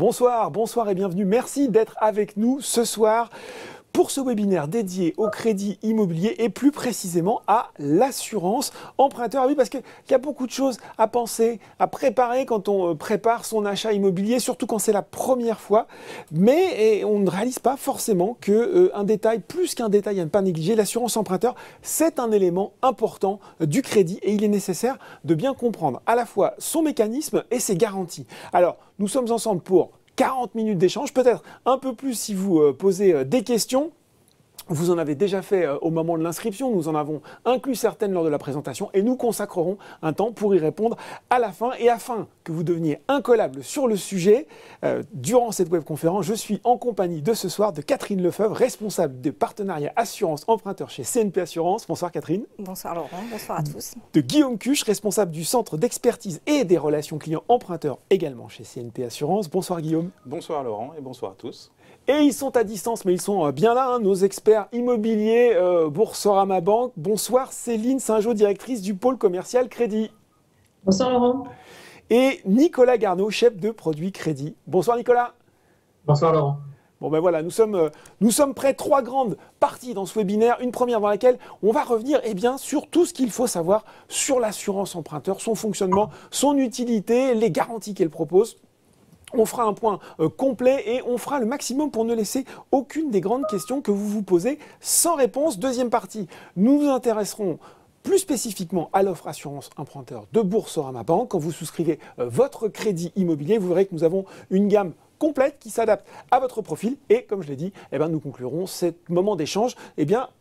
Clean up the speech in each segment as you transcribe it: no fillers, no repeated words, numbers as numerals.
Bonsoir, bonsoir et bienvenue. Merci d'être avec nous ce soir pour ce webinaire dédié au crédit immobilier et plus précisément à l'assurance emprunteur. Oui, parce qu'il y a beaucoup de choses à penser, à préparer quand on prépare son achat immobilier, surtout quand c'est la première fois. Mais on ne réalise pas forcément qu'un détail, plus qu'un détail à ne pas négliger, l'assurance emprunteur, c'est un élément important du crédit et il est nécessaire de bien comprendre à la fois son mécanisme et ses garanties. Alors, nous sommes ensemble pour 40 minutes d'échange, peut-être un peu plus si vous posez des questions. Vous en avez déjà fait au moment de l'inscription, nous en avons inclus certaines lors de la présentation et nous consacrerons un temps pour y répondre à la fin. Et afin que vous deveniez incollable sur le sujet, durant cette webconférence, je suis en compagnie de ce soir de Catherine Lefebvre, responsable des partenariats assurance emprunteur chez CNP Assurance. Bonsoir Catherine. Bonsoir Laurent, bonsoir à tous. De Guillaume Cuche, responsable du centre d'expertise et des relations clients emprunteurs également chez CNP Assurance. Bonsoir Guillaume. Bonsoir Laurent et bonsoir à tous. Et ils sont à distance, mais ils sont bien là, hein, nos experts immobiliers, Boursorama Banque. Bonsoir Céline Saint-Jean, directrice du pôle commercial Crédit. Bonsoir Laurent. Et Nicolas Garneau, chef de produit Crédit. Bonsoir Nicolas. Bonsoir Laurent. Bon ben voilà, nous sommes prêts, 3 grandes parties dans ce webinaire. Une première dans laquelle on va revenir sur tout ce qu'il faut savoir sur l'assurance emprunteur, son fonctionnement, son utilité, les garanties qu'elle propose. On fera un point complet et on fera le maximum pour ne laisser aucune des grandes questions que vous vous posez sans réponse. Deuxième partie, nous nous intéresserons plus spécifiquement à l'offre assurance emprunteur de Boursorama Banque. Quand vous souscrivez votre crédit immobilier, vous verrez que nous avons une gamme complète qui s'adapte à votre profil. Et comme je l'ai dit, nous conclurons ce moment d'échange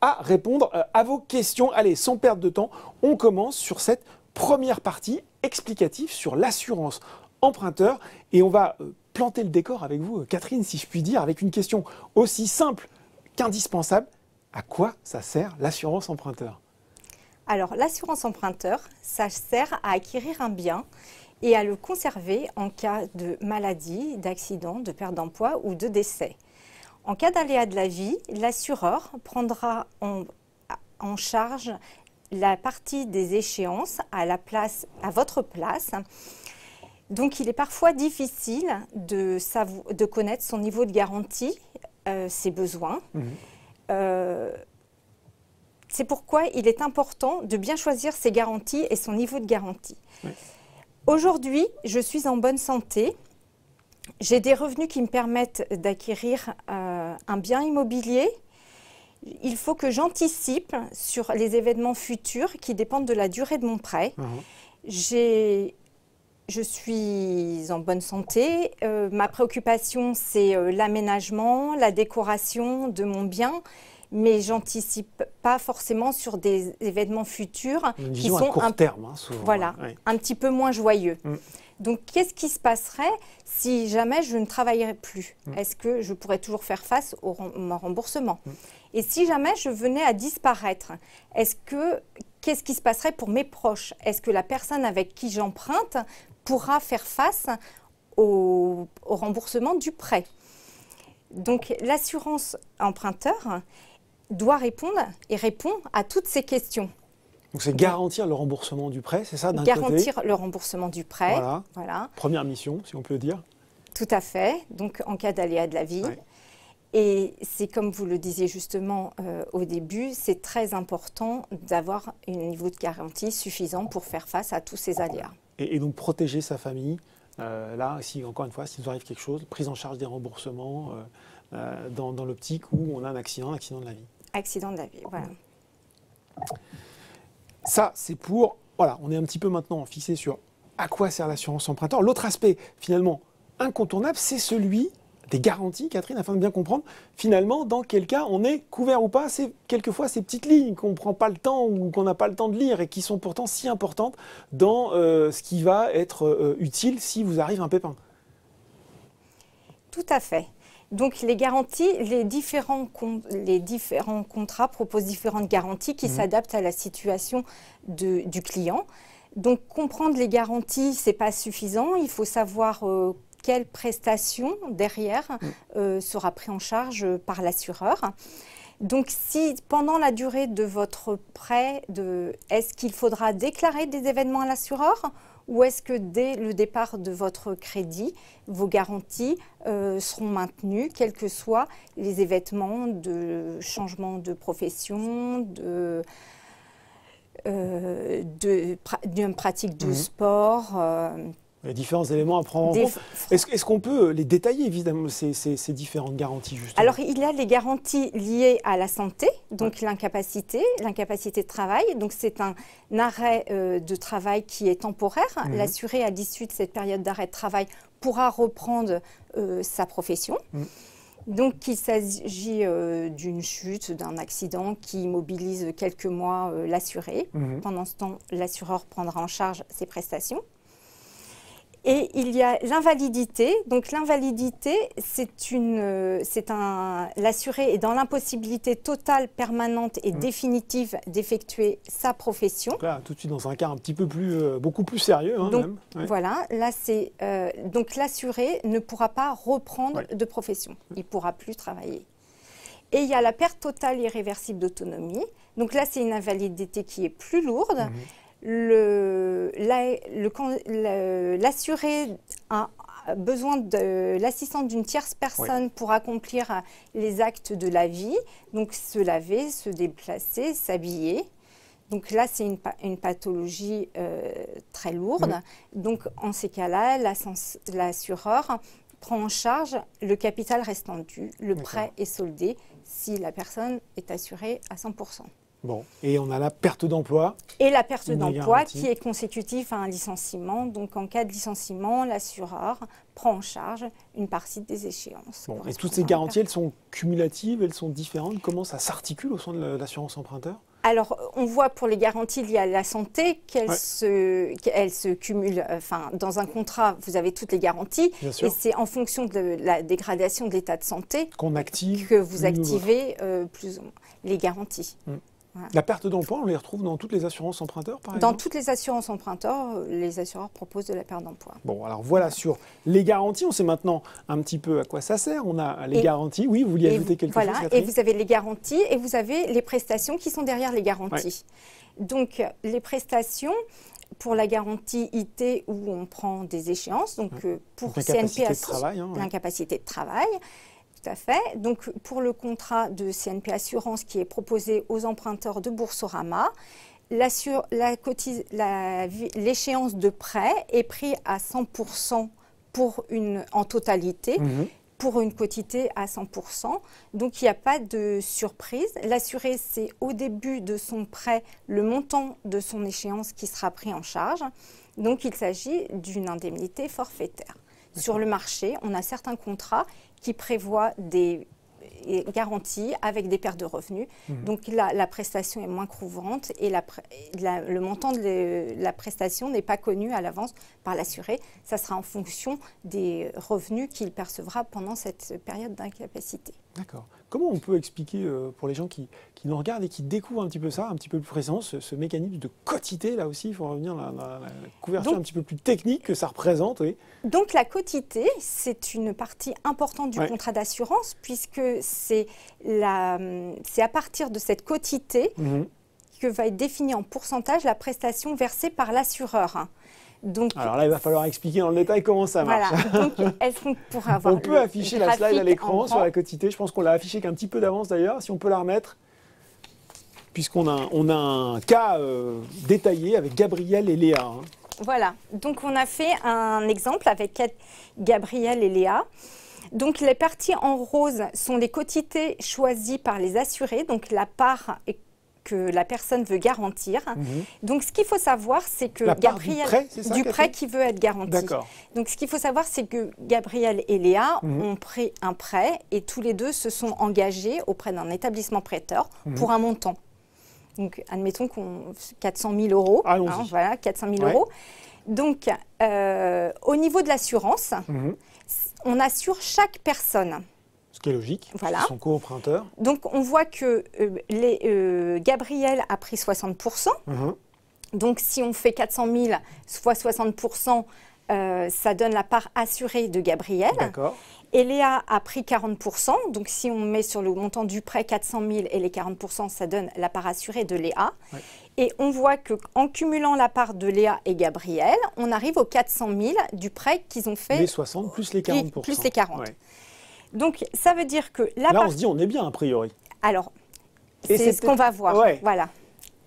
à répondre à vos questions. Allez, sans perdre de temps, on commence sur cette première partie explicative sur l'assurance emprunteur et on va planter le décor avec vous, Catherine, si je puis dire, avec une question aussi simple qu'indispensable. À quoi ça sert l'assurance emprunteur? Alors, l'assurance emprunteur, ça sert à acquérir un bien et à le conserver en cas de maladie, d'accident, de perte d'emploi ou de décès. En cas d'aléa de la vie, l'assureur prendra en charge la partie des échéances à votre place. Donc, il est parfois difficile de connaître son niveau de garantie, ses besoins. C'est pourquoi il est important de bien choisir ses garanties et son niveau de garantie. Oui. Aujourd'hui, je suis en bonne santé. J'ai des revenus qui me permettent d'acquérir un bien immobilier. Il faut que j'anticipe sur les événements futurs qui dépendent de la durée de mon prêt. Je suis en bonne santé. Ma préoccupation, c'est l'aménagement, la décoration de mon bien, mais j'anticipe pas forcément sur des événements futurs qui sont à court terme, souvent. Voilà, oui. Un petit peu moins joyeux. Donc, qu'est-ce qui se passerait si jamais je ne travaillerais plus? Est-ce que je pourrais toujours faire face au remboursement? Et si jamais je venais à disparaître, qu'est-ce qui se passerait pour mes proches? Est-ce que la personne avec qui j'emprunte pourra faire face au remboursement du prêt? Donc, l'assurance emprunteur doit répondre et répond à toutes ces questions. Donc, c'est garantir le remboursement du prêt, c'est ça, d'un côté? Garantir le remboursement du prêt. Voilà. Première mission, si on peut le dire. Tout à fait. Donc, en cas d'aléa de la vie. Ouais. Et c'est comme vous le disiez justement au début, c'est très important d'avoir un niveau de garantie suffisant pour faire face à tous ces aléas. Et donc, protéger sa famille. Là, encore une fois, s'il nous arrive quelque chose, prise en charge des remboursements dans l'optique où on a un accident de la vie. Accident de la vie, voilà. Ça, c'est pour... Voilà, on est un petit peu maintenant fixé sur à quoi sert l'assurance emprunteur. L'autre aspect, finalement, incontournable, c'est celui des garanties, Catherine, afin de bien comprendre, finalement, dans quel cas on est couvert ou pas. C'est quelquefois ces petites lignes qu'on ne prend pas le temps ou qu'on n'a pas le temps de lire et qui sont pourtant si importantes dans ce qui va être utile si vous arrive un pépin. Tout à fait. Donc les garanties, les différents contrats proposent différentes garanties qui s'adaptent à la situation du client. Donc comprendre les garanties, ce n'est pas suffisant. Il faut savoir quelle prestation derrière sera prise en charge par l'assureur. Donc si pendant la durée de votre prêt, est-ce qu'il faudra déclarer des événements à l'assureur ou est-ce que dès le départ de votre crédit, vos garanties seront maintenues, quels que soient les événements de changement de profession, d'une pratique de sport. Les différents éléments à prendre en compte. Est-ce qu'on peut les détailler, évidemment, ces différentes garanties, justement? Alors, il y a les garanties liées à la santé, donc l'incapacité de travail. Donc, c'est un arrêt de travail qui est temporaire. L'assuré, à l'issue de cette période d'arrêt de travail, pourra reprendre sa profession. Donc, il s'agit d'une chute, d'un accident qui immobilise quelques mois l'assuré. Pendant ce temps, l'assureur prendra en charge ses prestations. Et il y a l'invalidité. Donc l'invalidité, l'assuré est dans l'impossibilité totale, permanente et définitive d'effectuer sa profession. Donc là, tout de suite dans un cas un petit peu beaucoup plus sérieux, hein, donc, même. Ouais. Voilà, là donc l'assuré ne pourra pas reprendre de profession. Il ne pourra plus travailler. Et il y a la perte totale irréversible d'autonomie. Donc là, c'est une invalidité qui est plus lourde. L'assuré a besoin de l'assistance d'une tierce personne pour accomplir les actes de la vie, donc se laver, se déplacer, s'habiller. Donc là, c'est une pathologie très lourde. Donc en ces cas-là, l'assureur prend en charge le capital restant dû, le prêt est soldé si la personne est assurée à 100%. Bon, et on a la perte d'emploi. Et la perte d'emploi qui est consécutive à un licenciement. Donc, en cas de licenciement, l'assureur prend en charge une partie des échéances. Bon, et toutes ces garanties, elles sont cumulatives, elles sont différentes. Comment ça s'articule au sein de l'assurance emprunteur? Alors, on voit pour les garanties liées à la santé qu'elles se cumulent. Enfin, dans un contrat, vous avez toutes les garanties. Et c'est en fonction de la dégradation de l'état de santé que vous activez plus ou moins les garanties. Voilà. La perte d'emploi, on les retrouve dans toutes les assurances emprunteurs, par exemple? Dans toutes les assurances emprunteurs, les assureurs proposent de la perte d'emploi. Bon, alors voilà sur les garanties. On sait maintenant un petit peu à quoi ça sert. On a les garanties. Oui, vous vouliez ajouter quelque chose, Catherine? Et vous avez les garanties et vous avez les prestations qui sont derrière les garanties. Donc, les prestations, pour la garantie IT où on prend des échéances, donc pour CNP, l'incapacité de travail. Tout à fait. Donc, pour le contrat de CNP Assurance qui est proposé aux emprunteurs de Boursorama, l'échéance de prêt est prise à 100% en totalité, pour une quotité à 100%. Donc, il n'y a pas de surprise. L'assuré, c'est au début de son prêt le montant de son échéance qui sera pris en charge. Donc, il s'agit d'une indemnité forfaitaire. Sur le marché, on a certains contrats qui prévoient des garanties avec des pertes de revenus. Donc la prestation est moins couvrante et le montant de la prestation n'est pas connu à l'avance par l'assuré. Ça sera en fonction des revenus qu'il percevra pendant cette période d'incapacité. D'accord. Comment on peut expliquer pour les gens qui nous regardent et qui découvrent un petit peu ça, un petit peu plus précisément, ce mécanisme de quotité, là aussi, il faut revenir à la couverture un petit peu plus technique que ça représente. Oui. Donc la quotité, c'est une partie importante du contrat d'assurance, puisque c'est à partir de cette quotité que va être définie en pourcentage la prestation versée par l'assureur. Donc, alors là, il va falloir expliquer dans le détail comment ça marche. Voilà. Donc, est-ce qu'on pourrait avoir on peut afficher la slide à l'écran sur la quotité. Je pense qu'on l'a affiché qu'un petit peu d'avance d'ailleurs. Si on peut la remettre, puisqu'on a un cas détaillé avec Gabriel et Léa. Voilà. Donc, on a fait un exemple avec Gabriel et Léa. Donc, les parties en rose sont les quotités choisies par les assurés. Donc, la part que la personne veut garantir. Donc, ce qu'il faut savoir, c'est que Gabriel, du prêt qui veut être garanti. D'accord. Donc, ce qu'il faut savoir, c'est que Gabriel et Léa ont pris un prêt et tous les deux se sont engagés auprès d'un établissement prêteur pour un montant. Donc, admettons qu'on 400 000 euros. Voilà, 400 000 euros. Donc, au niveau de l'assurance, on assure chaque personne. Ce qui est logique, c'est son co-emprunteur. Donc, on voit que Gabriel a pris 60%. Donc, si on fait 400 000 fois 60%, ça donne la part assurée de Gabriel. D'accord. Et Léa a pris 40%. Donc, si on met sur le montant du prêt 400 000 et les 40%, ça donne la part assurée de Léa. Ouais. Et on voit qu'en cumulant la part de Léa et Gabriel, on arrive aux 400 000 du prêt qu'ils ont fait. Les 60 plus les 40%. Plus les 40. Ouais. Donc, ça veut dire que la Là, part... on se dit, on est bien, a priori. Alors, Et c'est ce qu'on va voir. Ouais. Voilà.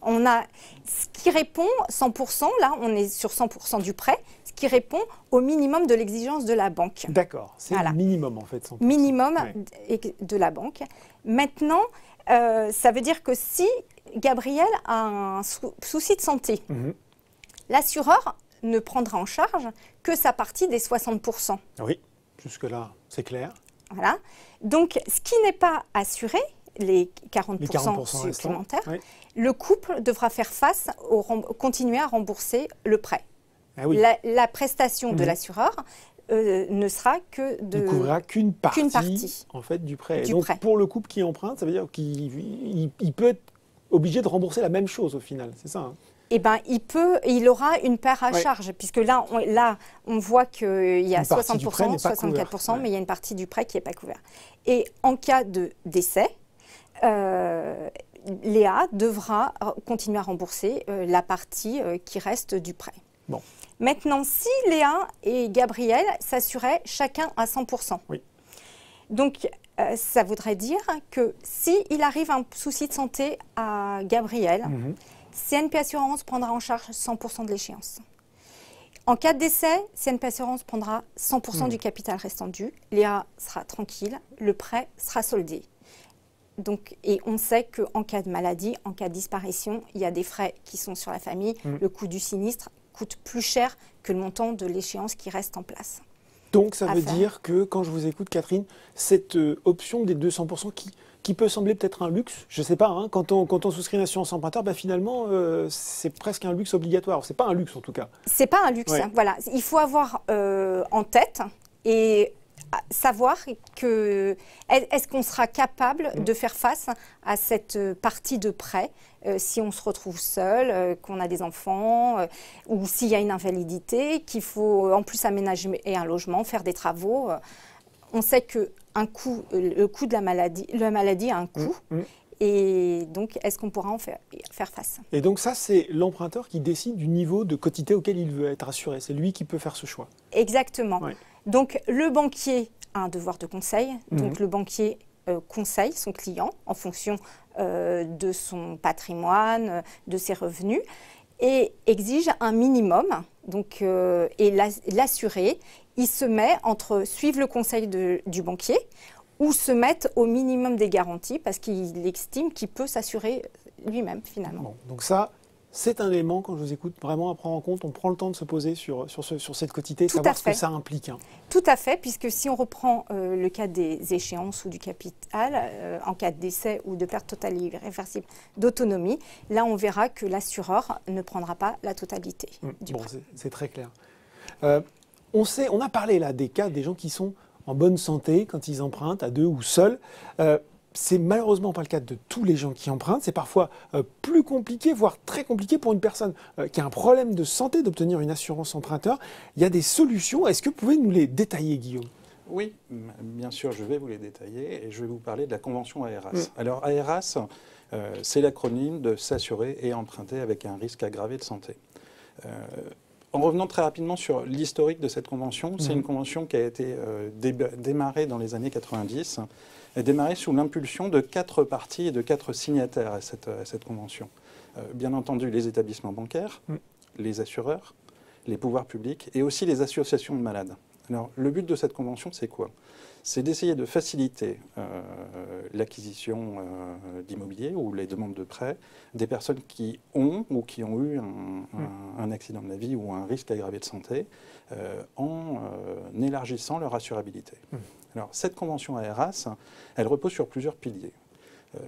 On a ce qui répond 100%, là, on est sur 100% du prêt, ce qui répond au minimum de l'exigence de la banque. D'accord. C'est Voilà. le minimum, en fait. 100%. Minimum Ouais. de la banque. Maintenant, ça veut dire que si Gabriel a un souci de santé, Mhm. l'assureur ne prendra en charge que sa partie des 60%. Oui, jusque-là, c'est clair. Voilà. Donc, ce qui n'est pas assuré, les 40%, Les 40% supplémentaires, restants. Ouais. le couple devra faire face, continuer à rembourser le prêt. Ah oui. La prestation de Mhm. l'assureur ne sera que Il ne couvrira qu'une partie en fait, du prêt. du Et donc, prêt. pour le couple qui emprunte, ça veut dire qu'il peut être obligé de rembourser la même chose au final. C'est ça, hein. Eh ben, il aura une part à Ouais. charge, puisque là, on voit qu'il y a Une partie du prêt 60%, n'est pas 64%, couverte. Ouais. mais il y a une partie du prêt qui n'est pas couverte. Et en cas de décès, Léa devra continuer à rembourser la partie qui reste du prêt. Bon. Maintenant, si Léa et Gabriel s'assuraient chacun à 100%, Oui. donc ça voudrait dire que s'il arrive un souci de santé à Gabriel, Mhm. CNP Assurance prendra en charge 100% de l'échéance. En cas de décès, CNP Assurance prendra 100% du capital restant dû. Léa sera tranquille, le prêt sera soldé. Donc, et on sait qu'en cas de maladie, en cas de disparition, il y a des frais qui sont sur la famille. Le coût du sinistre coûte plus cher que le montant de l'échéance qui reste en place. Donc, ça à veut faire. dire que, quand je vous écoute, Catherine, cette option des 200% qui peut sembler peut-être un luxe, je ne sais pas, hein, quand on souscrit une assurance emprunteur, bah, finalement, c'est presque un luxe obligatoire. Ce n'est pas un luxe, en tout cas. C'est pas un luxe, Ouais. hein, voilà. Il faut avoir en tête et savoir que est-ce qu'on sera capable de faire face à cette partie de prêt si on se retrouve seul, qu'on a des enfants ou s'il y a une invalidité, qu'il faut en plus aménager un logement, faire des travaux. On sait que le coût de la maladie a un coût. Et donc, est-ce qu'on pourra en faire face? Et donc ça, c'est l'emprunteur qui décide du niveau de quotité auquel il veut être assuré. C'est lui qui peut faire ce choix. Exactement. Ouais. Donc, le banquier a un devoir de conseil. Donc, le banquier conseille son client en fonction de son patrimoine, de ses revenus, et exige un minimum. Donc, et l'assuré, il se met entre suivre le conseil du banquier ou se mettre au minimum des garanties parce qu'il estime qu'il peut s'assurer lui-même finalement. Bon, donc ça, c'est un élément, quand je vous écoute, vraiment à prendre en compte. On prend le temps de se poser sur cette quotité, Tout savoir à ce que fait. ça implique. Hein. Tout à fait, puisque si on reprend le cas des échéances ou du capital, en cas de décès ou de perte totale et irréversible d'autonomie, là on verra que l'assureur ne prendra pas la totalité du Bon, prêt. c'est très clair. On a parlé là des cas des gens qui sont en bonne santé quand ils empruntent à deux ou seuls. C'est malheureusement pas le cas de tous les gens qui empruntent. C'est parfois plus compliqué, voire très compliqué pour une personne qui a un problème de santé d'obtenir une assurance emprunteur. Il y a des solutions. Est-ce que vous pouvez nous les détailler, Guillaume ? Oui, bien sûr, je vais vous les détailler et je vais vous parler de la convention AERAS. Alors, AERAS, c'est l'acronyme de s'assurer et emprunter avec un risque aggravé de santé. En revenant très rapidement sur l'historique de cette convention, c'est une convention qui a été démarrée dans les années 90, démarrée sous l'impulsion de 4 parties et de 4 signataires à cette convention. Bien entendu, les établissements bancaires, les assureurs, les pouvoirs publics et aussi les associations de malades. Alors, le but de cette convention, c'est quoi? C'est d'essayer de faciliter l'acquisition d'immobilier ou les demandes de prêt des personnes qui ont ou qui ont eu un accident de la vie ou un risque aggravé de santé en élargissant leur assurabilité. Alors, cette convention AERAS, elle repose sur plusieurs piliers.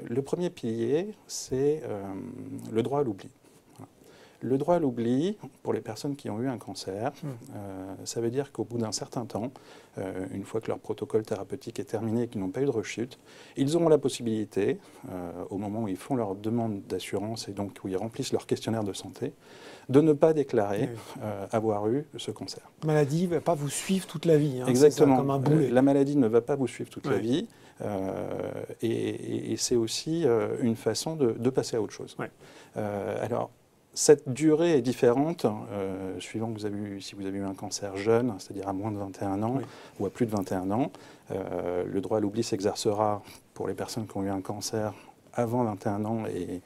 Le premier pilier, c'est le droit à l'oubli. Le droit à l'oubli, pour les personnes qui ont eu un cancer, ça veut dire qu'au bout d'un certain temps, une fois que leur protocole thérapeutique est terminé et qu'ils n'ont pas eu de rechute, ils auront la possibilité, au moment où ils font leur demande d'assurance et donc où ils remplissent leur questionnaire de santé, de ne pas déclarer avoir eu ce cancer. La maladie ne va pas vous suivre toute la vie. Exactement. C'est ça, comme un boulet. La maladie ne va pas vous suivre toute la vie. Et c'est aussi une façon de passer à autre chose. Alors, cette durée est différente suivant que si vous avez eu un cancer jeune, c'est-à-dire à moins de 21 ans ou à plus de 21 ans. Le droit à l'oubli s'exercera pour les personnes qui ont eu un cancer avant 21 ans et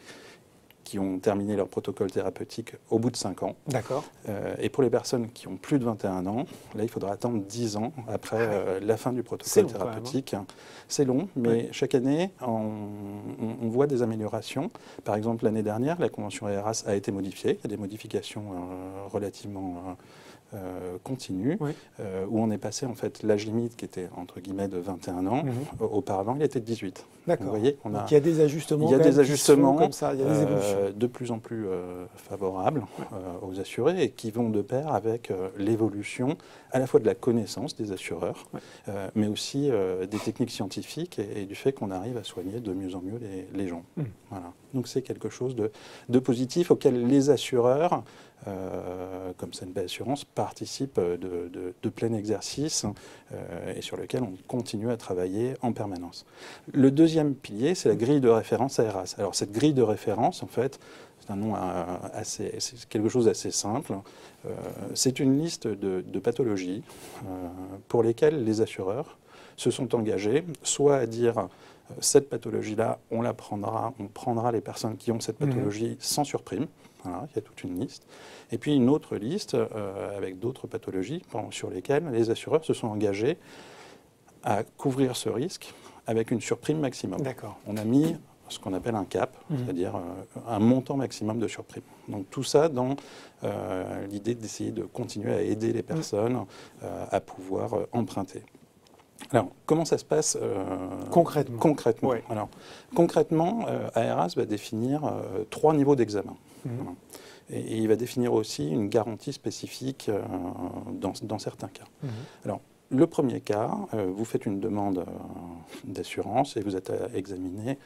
qui ont terminé leur protocole thérapeutique au bout de 5 ans. D'accord. Et pour les personnes qui ont plus de 21 ans, là, il faudra attendre 10 ans après la fin du protocole thérapeutique. C'est long, mais chaque année, on voit des améliorations. Par exemple, l'année dernière, la convention AERAS a été modifiée. Il y a des modifications relativement continues, où on est passé, en fait, l'âge limite qui était, entre guillemets, de 21 ans. Auparavant, il était de 18. D'accord. Vous voyez, donc il y a des ajustements. Il y a des ajustements comme ça, il y a des évolutions. De plus en plus favorables aux assurés et qui vont de pair avec l'évolution à la fois de la connaissance des assureurs, mais aussi des techniques scientifiques et du fait qu'on arrive à soigner de mieux en mieux les gens. Voilà. Donc c'est quelque chose de positif auquel les assureurs, comme CNP Assurance, participent de plein exercice et sur lequel on continue à travailler en permanence. Le deuxième pilier, c'est la grille de référence AERAS. Alors cette grille de référence, en fait, c'est un nom c'est quelque chose d'assez simple. C'est une liste de pathologies pour lesquelles les assureurs se sont engagés, soit à dire cette pathologie-là, on prendra les personnes qui ont cette pathologie sans surprime. Voilà, il y a toute une liste. Et puis une autre liste avec d'autres pathologies sur lesquelles les assureurs se sont engagés à couvrir ce risque avec une surprime maximum. D'accord. On a mis ce qu'on appelle un cap, c'est-à-dire un montant maximum de surprime. Donc tout ça dans l'idée d'essayer de continuer à aider les personnes à pouvoir emprunter. Alors, comment ça se passe concrètement Alors, concrètement, AERAS va définir 3 niveaux d'examen. Voilà. Et il va définir aussi une garantie spécifique dans certains cas. Alors, le premier cas, vous faites une demande d'assurance et vous êtes examiné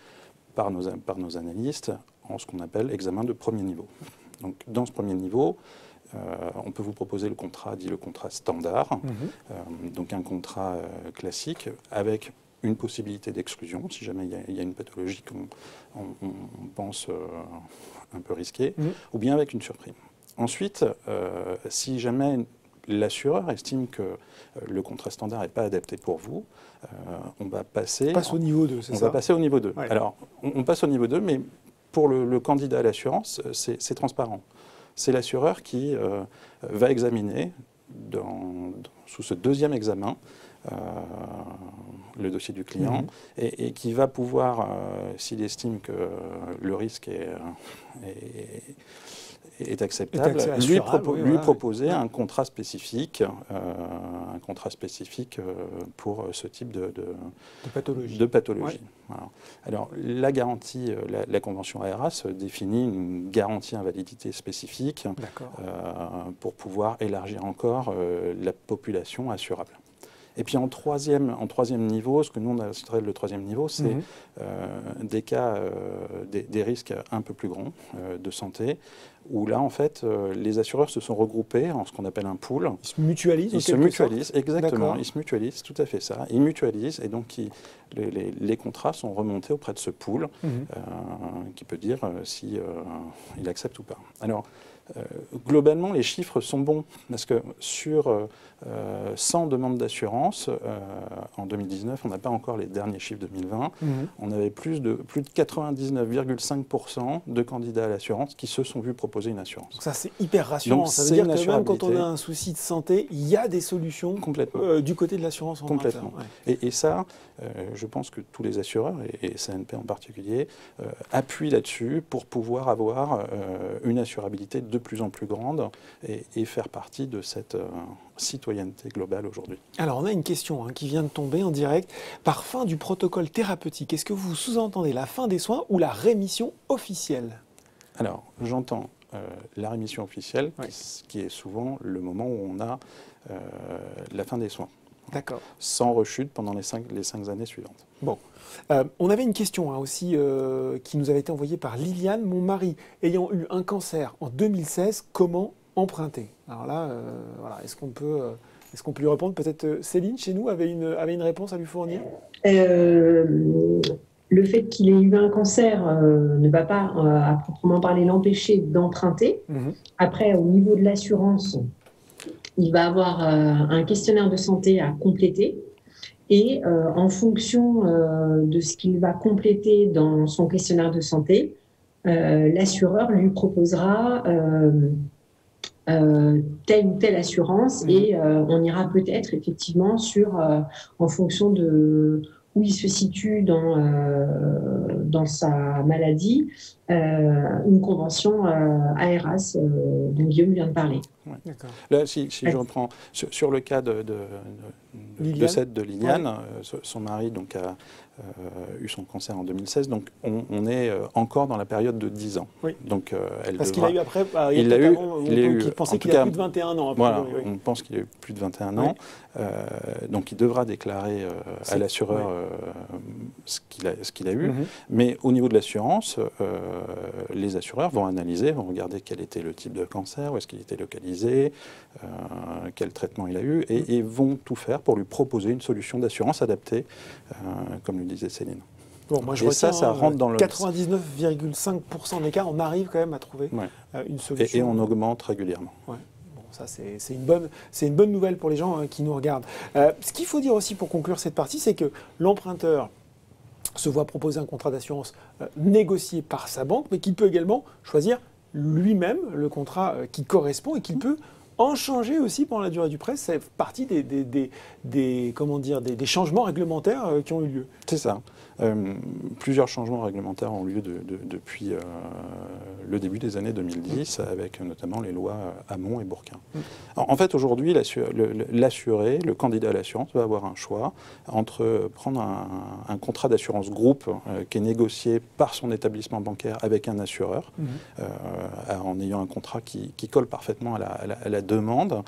par nos analystes en ce qu'on appelle examen de premier niveau. Donc, dans ce premier niveau, on peut vous proposer le contrat standard, donc un contrat classique avec une possibilité d'exclusion, si jamais il y a une pathologie qu'on pense un peu risquée, ou bien avec une surprime. Ensuite, si jamais l'assureur estime que le contrat standard n'est pas adapté pour vous, on va passer... On passe au niveau 2, c'est ça ? On va passer au niveau 2. Ouais. Alors, on passe au niveau 2, mais pour le candidat à l'assurance, c'est transparent. C'est l'assureur qui va examiner, sous ce deuxième examen, le dossier du client et qui va pouvoir, s'il estime que le risque est acceptable, lui proposer un contrat spécifique, pour ce type de pathologie. Ouais. Voilà. Alors, la garantie, la convention AERAS définit une garantie invalidité spécifique pour pouvoir élargir encore la population assurable. Et puis en troisième niveau, ce que nous on a le troisième niveau, c'est des cas, des risques un peu plus grands de santé, où là en fait les assureurs se sont regroupés en ce qu'on appelle un pool. Ils se mutualisent. Exactement. Ils se mutualisent, tout à fait ça. Ils mutualisent et donc les contrats sont remontés auprès de ce pool qui peut dire si il accepte ou pas. Alors globalement, les chiffres sont bons parce que sur 100 demandes d'assurance, en 2019, on n'a pas encore les derniers chiffres 2020, on avait plus de 99,5% de candidats à l'assurance qui se sont vus proposer une assurance. Donc ça, c'est hyper rassurant. Donc, ça veut dire que même quand on a un souci de santé, il y a des solutions du côté de l'assurance emprunteur. Complètement. Et ça, je pense que tous les assureurs, et CNP en particulier, appuient là-dessus pour pouvoir avoir une assurabilité de plus en plus grande et faire partie de cette citoyenneté globale aujourd'hui. Alors, on a une question qui vient de tomber en direct. Par fin du protocole thérapeutique, est-ce que vous sous-entendez la fin des soins ou la rémission officielle ? Alors, j'entends la rémission officielle, Ouais. qui est souvent le moment où on a la fin des soins. D'accord. Sans rechute pendant les cinq années suivantes. Bon. On avait une question aussi qui nous avait été envoyée par Liliane. Mon mari ayant eu un cancer en 2016, comment emprunter? Alors là, voilà, est-ce qu'on peut lui répondre? Peut-être Céline, chez nous, avait une réponse à lui fournir? Le fait qu'il ait eu un cancer ne va pas, à proprement parler, l'empêcher d'emprunter. Après, au niveau de l'assurance, il va avoir un questionnaire de santé à compléter. Et en fonction de ce qu'il va compléter dans son questionnaire de santé, l'assureur lui proposera telle ou telle assurance et on ira peut-être effectivement en fonction de où il se situe dans sa maladie, une convention ARAS dont Guillaume vient de parler. Ouais. Là, si je reprends sur le cas de Liliane, son mari donc, a eu son cancer en 2016, donc on est encore dans la période de 10 ans. Oui. Donc, parce qu'il a eu après, il pensait qu'il a plus de 21 ans. Voilà, on pense qu'il a eu plus de 21 ans, donc il devra déclarer à l'assureur ce qu'il a eu. Mais au niveau de l'assurance, les assureurs vont analyser, vont regarder quel était le type de cancer, où est-ce qu'il était localisé, quel traitement il a eu, et vont tout faire pour lui proposer une solution d'assurance adaptée, comme le disait Céline. Bon, moi, je retiens, ça rentre dans le 99,5% d'écart, on arrive quand même à trouver une solution. Et on augmente régulièrement. Ouais. Bon, ça, c'est une bonne nouvelle pour les gens qui nous regardent. Ce qu'il faut dire aussi pour conclure cette partie, c'est que l'emprunteur se voit proposer un contrat d'assurance négocié par sa banque, mais qu'il peut également choisir lui-même le contrat qui correspond et qu'il peut en changer aussi pendant la durée du prêt. C'est partie des changements réglementaires qui ont eu lieu. C'est ça. Plusieurs changements réglementaires ont lieu depuis le début des années 2010, avec notamment les lois Hamon et Bourquin. En fait, aujourd'hui, l'assuré, le candidat à l'assurance, va avoir un choix entre prendre un contrat d'assurance groupe qui est négocié par son établissement bancaire avec un assureur, en ayant un contrat qui colle parfaitement à la demande,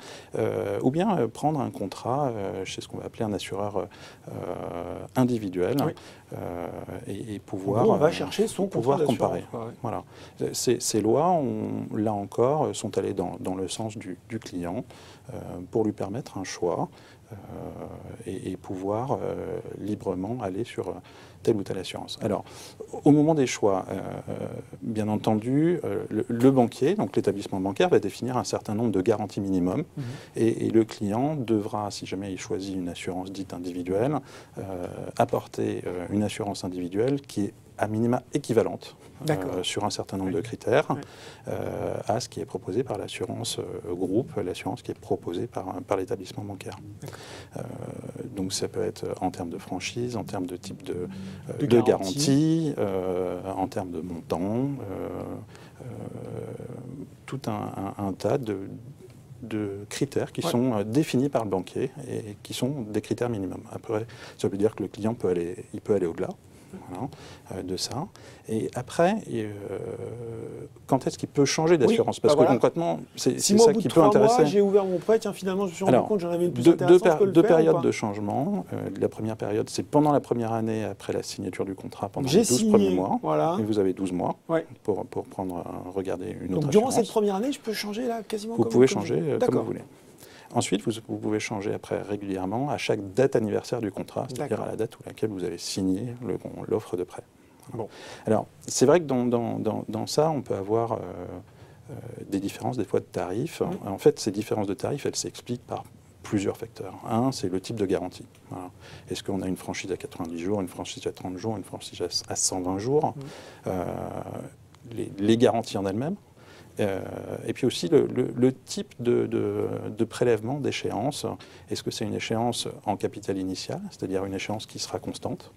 ou bien prendre un contrat chez ce qu'on va appeler un assureur individuel. Oui. Et pouvoir, on va chercher son pouvoir comparer. Voilà. Ces lois, là encore, sont allées dans le sens du client pour lui permettre un choix et pouvoir librement aller sur telle ou telle assurance. Alors, au moment des choix, bien entendu, le banquier, donc l'établissement bancaire, va définir un certain nombre de garanties minimum et le client devra, si jamais il choisit une assurance dite individuelle, apporter une assurance individuelle qui est à minima équivalente sur un certain nombre de critères à ce qui est proposé par l'assurance groupe, l'assurance qui est proposée par l'établissement bancaire. Donc ça peut être en termes de franchise, en termes de type de garantie, en termes de montant, tout un tas de critères qui sont définis par le banquier et qui sont des critères minimums. Après, ça veut dire que le client peut aller au-delà. Voilà, de ça. Et après, quand est-ce qu'il peut changer d'assurance? Parce que concrètement, c'est ça qui peut intéresser. J'ai ouvert mon prêt, tiens, finalement, je me suis rendu compte que j'en avais une plus intéressante que le deux périodes de changement. La première période, c'est pendant la première année après la signature du contrat, pendant les 12 premiers mois. Voilà. Et vous avez 12 mois pour regarder une autre assurance. Durant cette première année, je peux changer là quasiment Vous pouvez changer comme vous voulez. Ensuite, vous pouvez changer après régulièrement à chaque date anniversaire du contrat, c'est-à-dire à la date où laquelle vous avez signé l'offre de prêt. Bon. Alors, c'est vrai que dans ça, on peut avoir des différences des fois de tarifs. En fait, ces différences de tarifs, elles s'expliquent par plusieurs facteurs. Un, c'est le type de garantie. Voilà. Est-ce qu'on a une franchise à 90 jours, une franchise à 30 jours, une franchise à 120 jours les garanties en elles-mêmes. Et puis aussi le type de prélèvement d'échéance. Est-ce que c'est une échéance en capital initial, c'est-à-dire une échéance qui sera constante,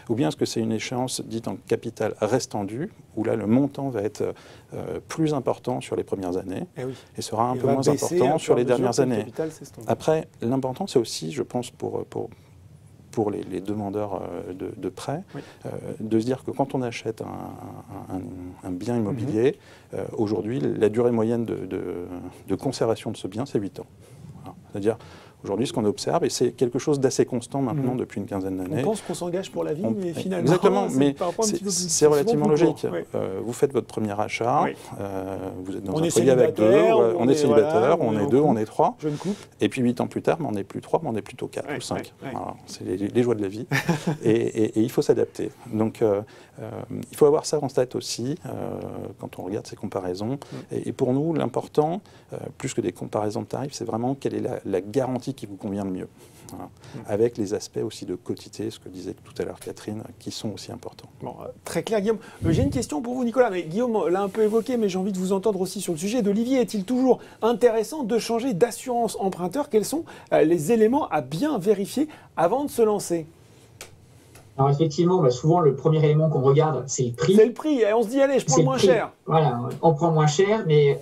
ou bien est-ce que c'est une échéance dite en capital restendu, où là le montant va être plus important sur les premières années et sera un peu moins important sur les dernières années. Après, l'important c'est aussi, je pense, pour pour les demandeurs de prêts, de se dire que quand on achète un bien immobilier, aujourd'hui, la durée moyenne de conservation de ce bien, c'est 8 ans. Voilà. C'est-à-dire, aujourd'hui, ce qu'on observe, et c'est quelque chose d'assez constant maintenant depuis une quinzaine d'années. On pense qu'on s'engage pour la vie, mais finalement, exactement, mais c'est relativement logique. Oui. Vous faites votre premier achat, vous êtes dans un est foyer avec deux, on est célibataire, voilà, on est deux, on est trois. Jeune couple. Et puis 8 ans plus tard, on n'est plus 3, mais on est plutôt 4 ou 5. Voilà, c'est les joies de la vie. et il faut s'adapter. Donc, il faut avoir ça en tête aussi quand on regarde ces comparaisons. Et pour nous, l'important, plus que des comparaisons de tarifs, c'est vraiment quelle est la garantie qui vous convient le mieux. Voilà. Avec les aspects aussi de quotité, ce que disait tout à l'heure Catherine, qui sont aussi importants. Bon, très clair, Guillaume. J'ai une question pour vous, Nicolas. Mais Guillaume l'a un peu évoqué, mais j'ai envie de vous entendre aussi sur le sujet. D'Olivier, est-il toujours intéressant de changer d'assurance emprunteur? Quels sont les éléments à bien vérifier avant de se lancer? Alors effectivement, souvent le premier élément qu'on regarde, c'est le prix. C'est le prix, on se dit allez, je prends le moins cher. Voilà, on prend moins cher, mais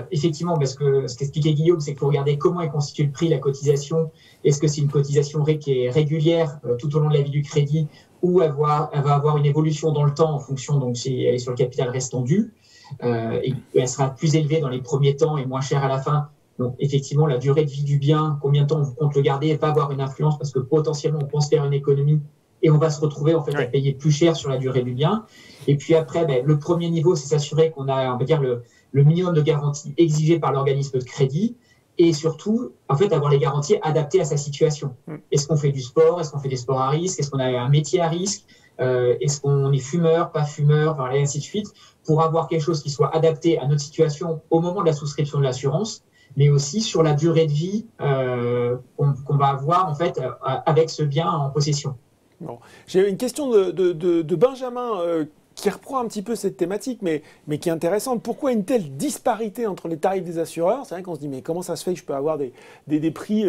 effectivement, parce que ce qu'expliquait Guillaume, c'est qu'il faut regarder comment est constitué le prix, la cotisation. Est-ce que c'est une cotisation qui est régulière tout au long de la vie du crédit, ou elle va avoir une évolution dans le temps en fonction, donc si elle est sur le capital restant dû, et elle sera plus élevée dans les premiers temps et moins chère à la fin. Donc effectivement, la durée de vie du bien, combien de temps on compte le garder, va avoir une influence parce que potentiellement on pense faire une économie et on va se retrouver en fait à payer plus cher sur la durée du bien. Et puis après, le premier niveau, c'est s'assurer qu'on a, on va dire, le minimum de garantie exigé par l'organisme de crédit, et surtout, en fait, avoir les garanties adaptées à sa situation. Est-ce qu'on fait du sport? Est-ce qu'on fait des sports à risque? Est-ce qu'on a un métier à risque? Est-ce qu'on est fumeur, pas fumeur, et ainsi de suite, pour avoir quelque chose qui soit adapté à notre situation au moment de la souscription de l'assurance, mais aussi sur la durée de vie qu'on va avoir en fait avec ce bien en possession. Bon. J'ai une question de Benjamin qui reprend un petit peu cette thématique, mais qui est intéressante. Pourquoi une telle disparité entre les tarifs des assureurs? C'est vrai qu'on se dit, mais comment ça se fait que je peux avoir des prix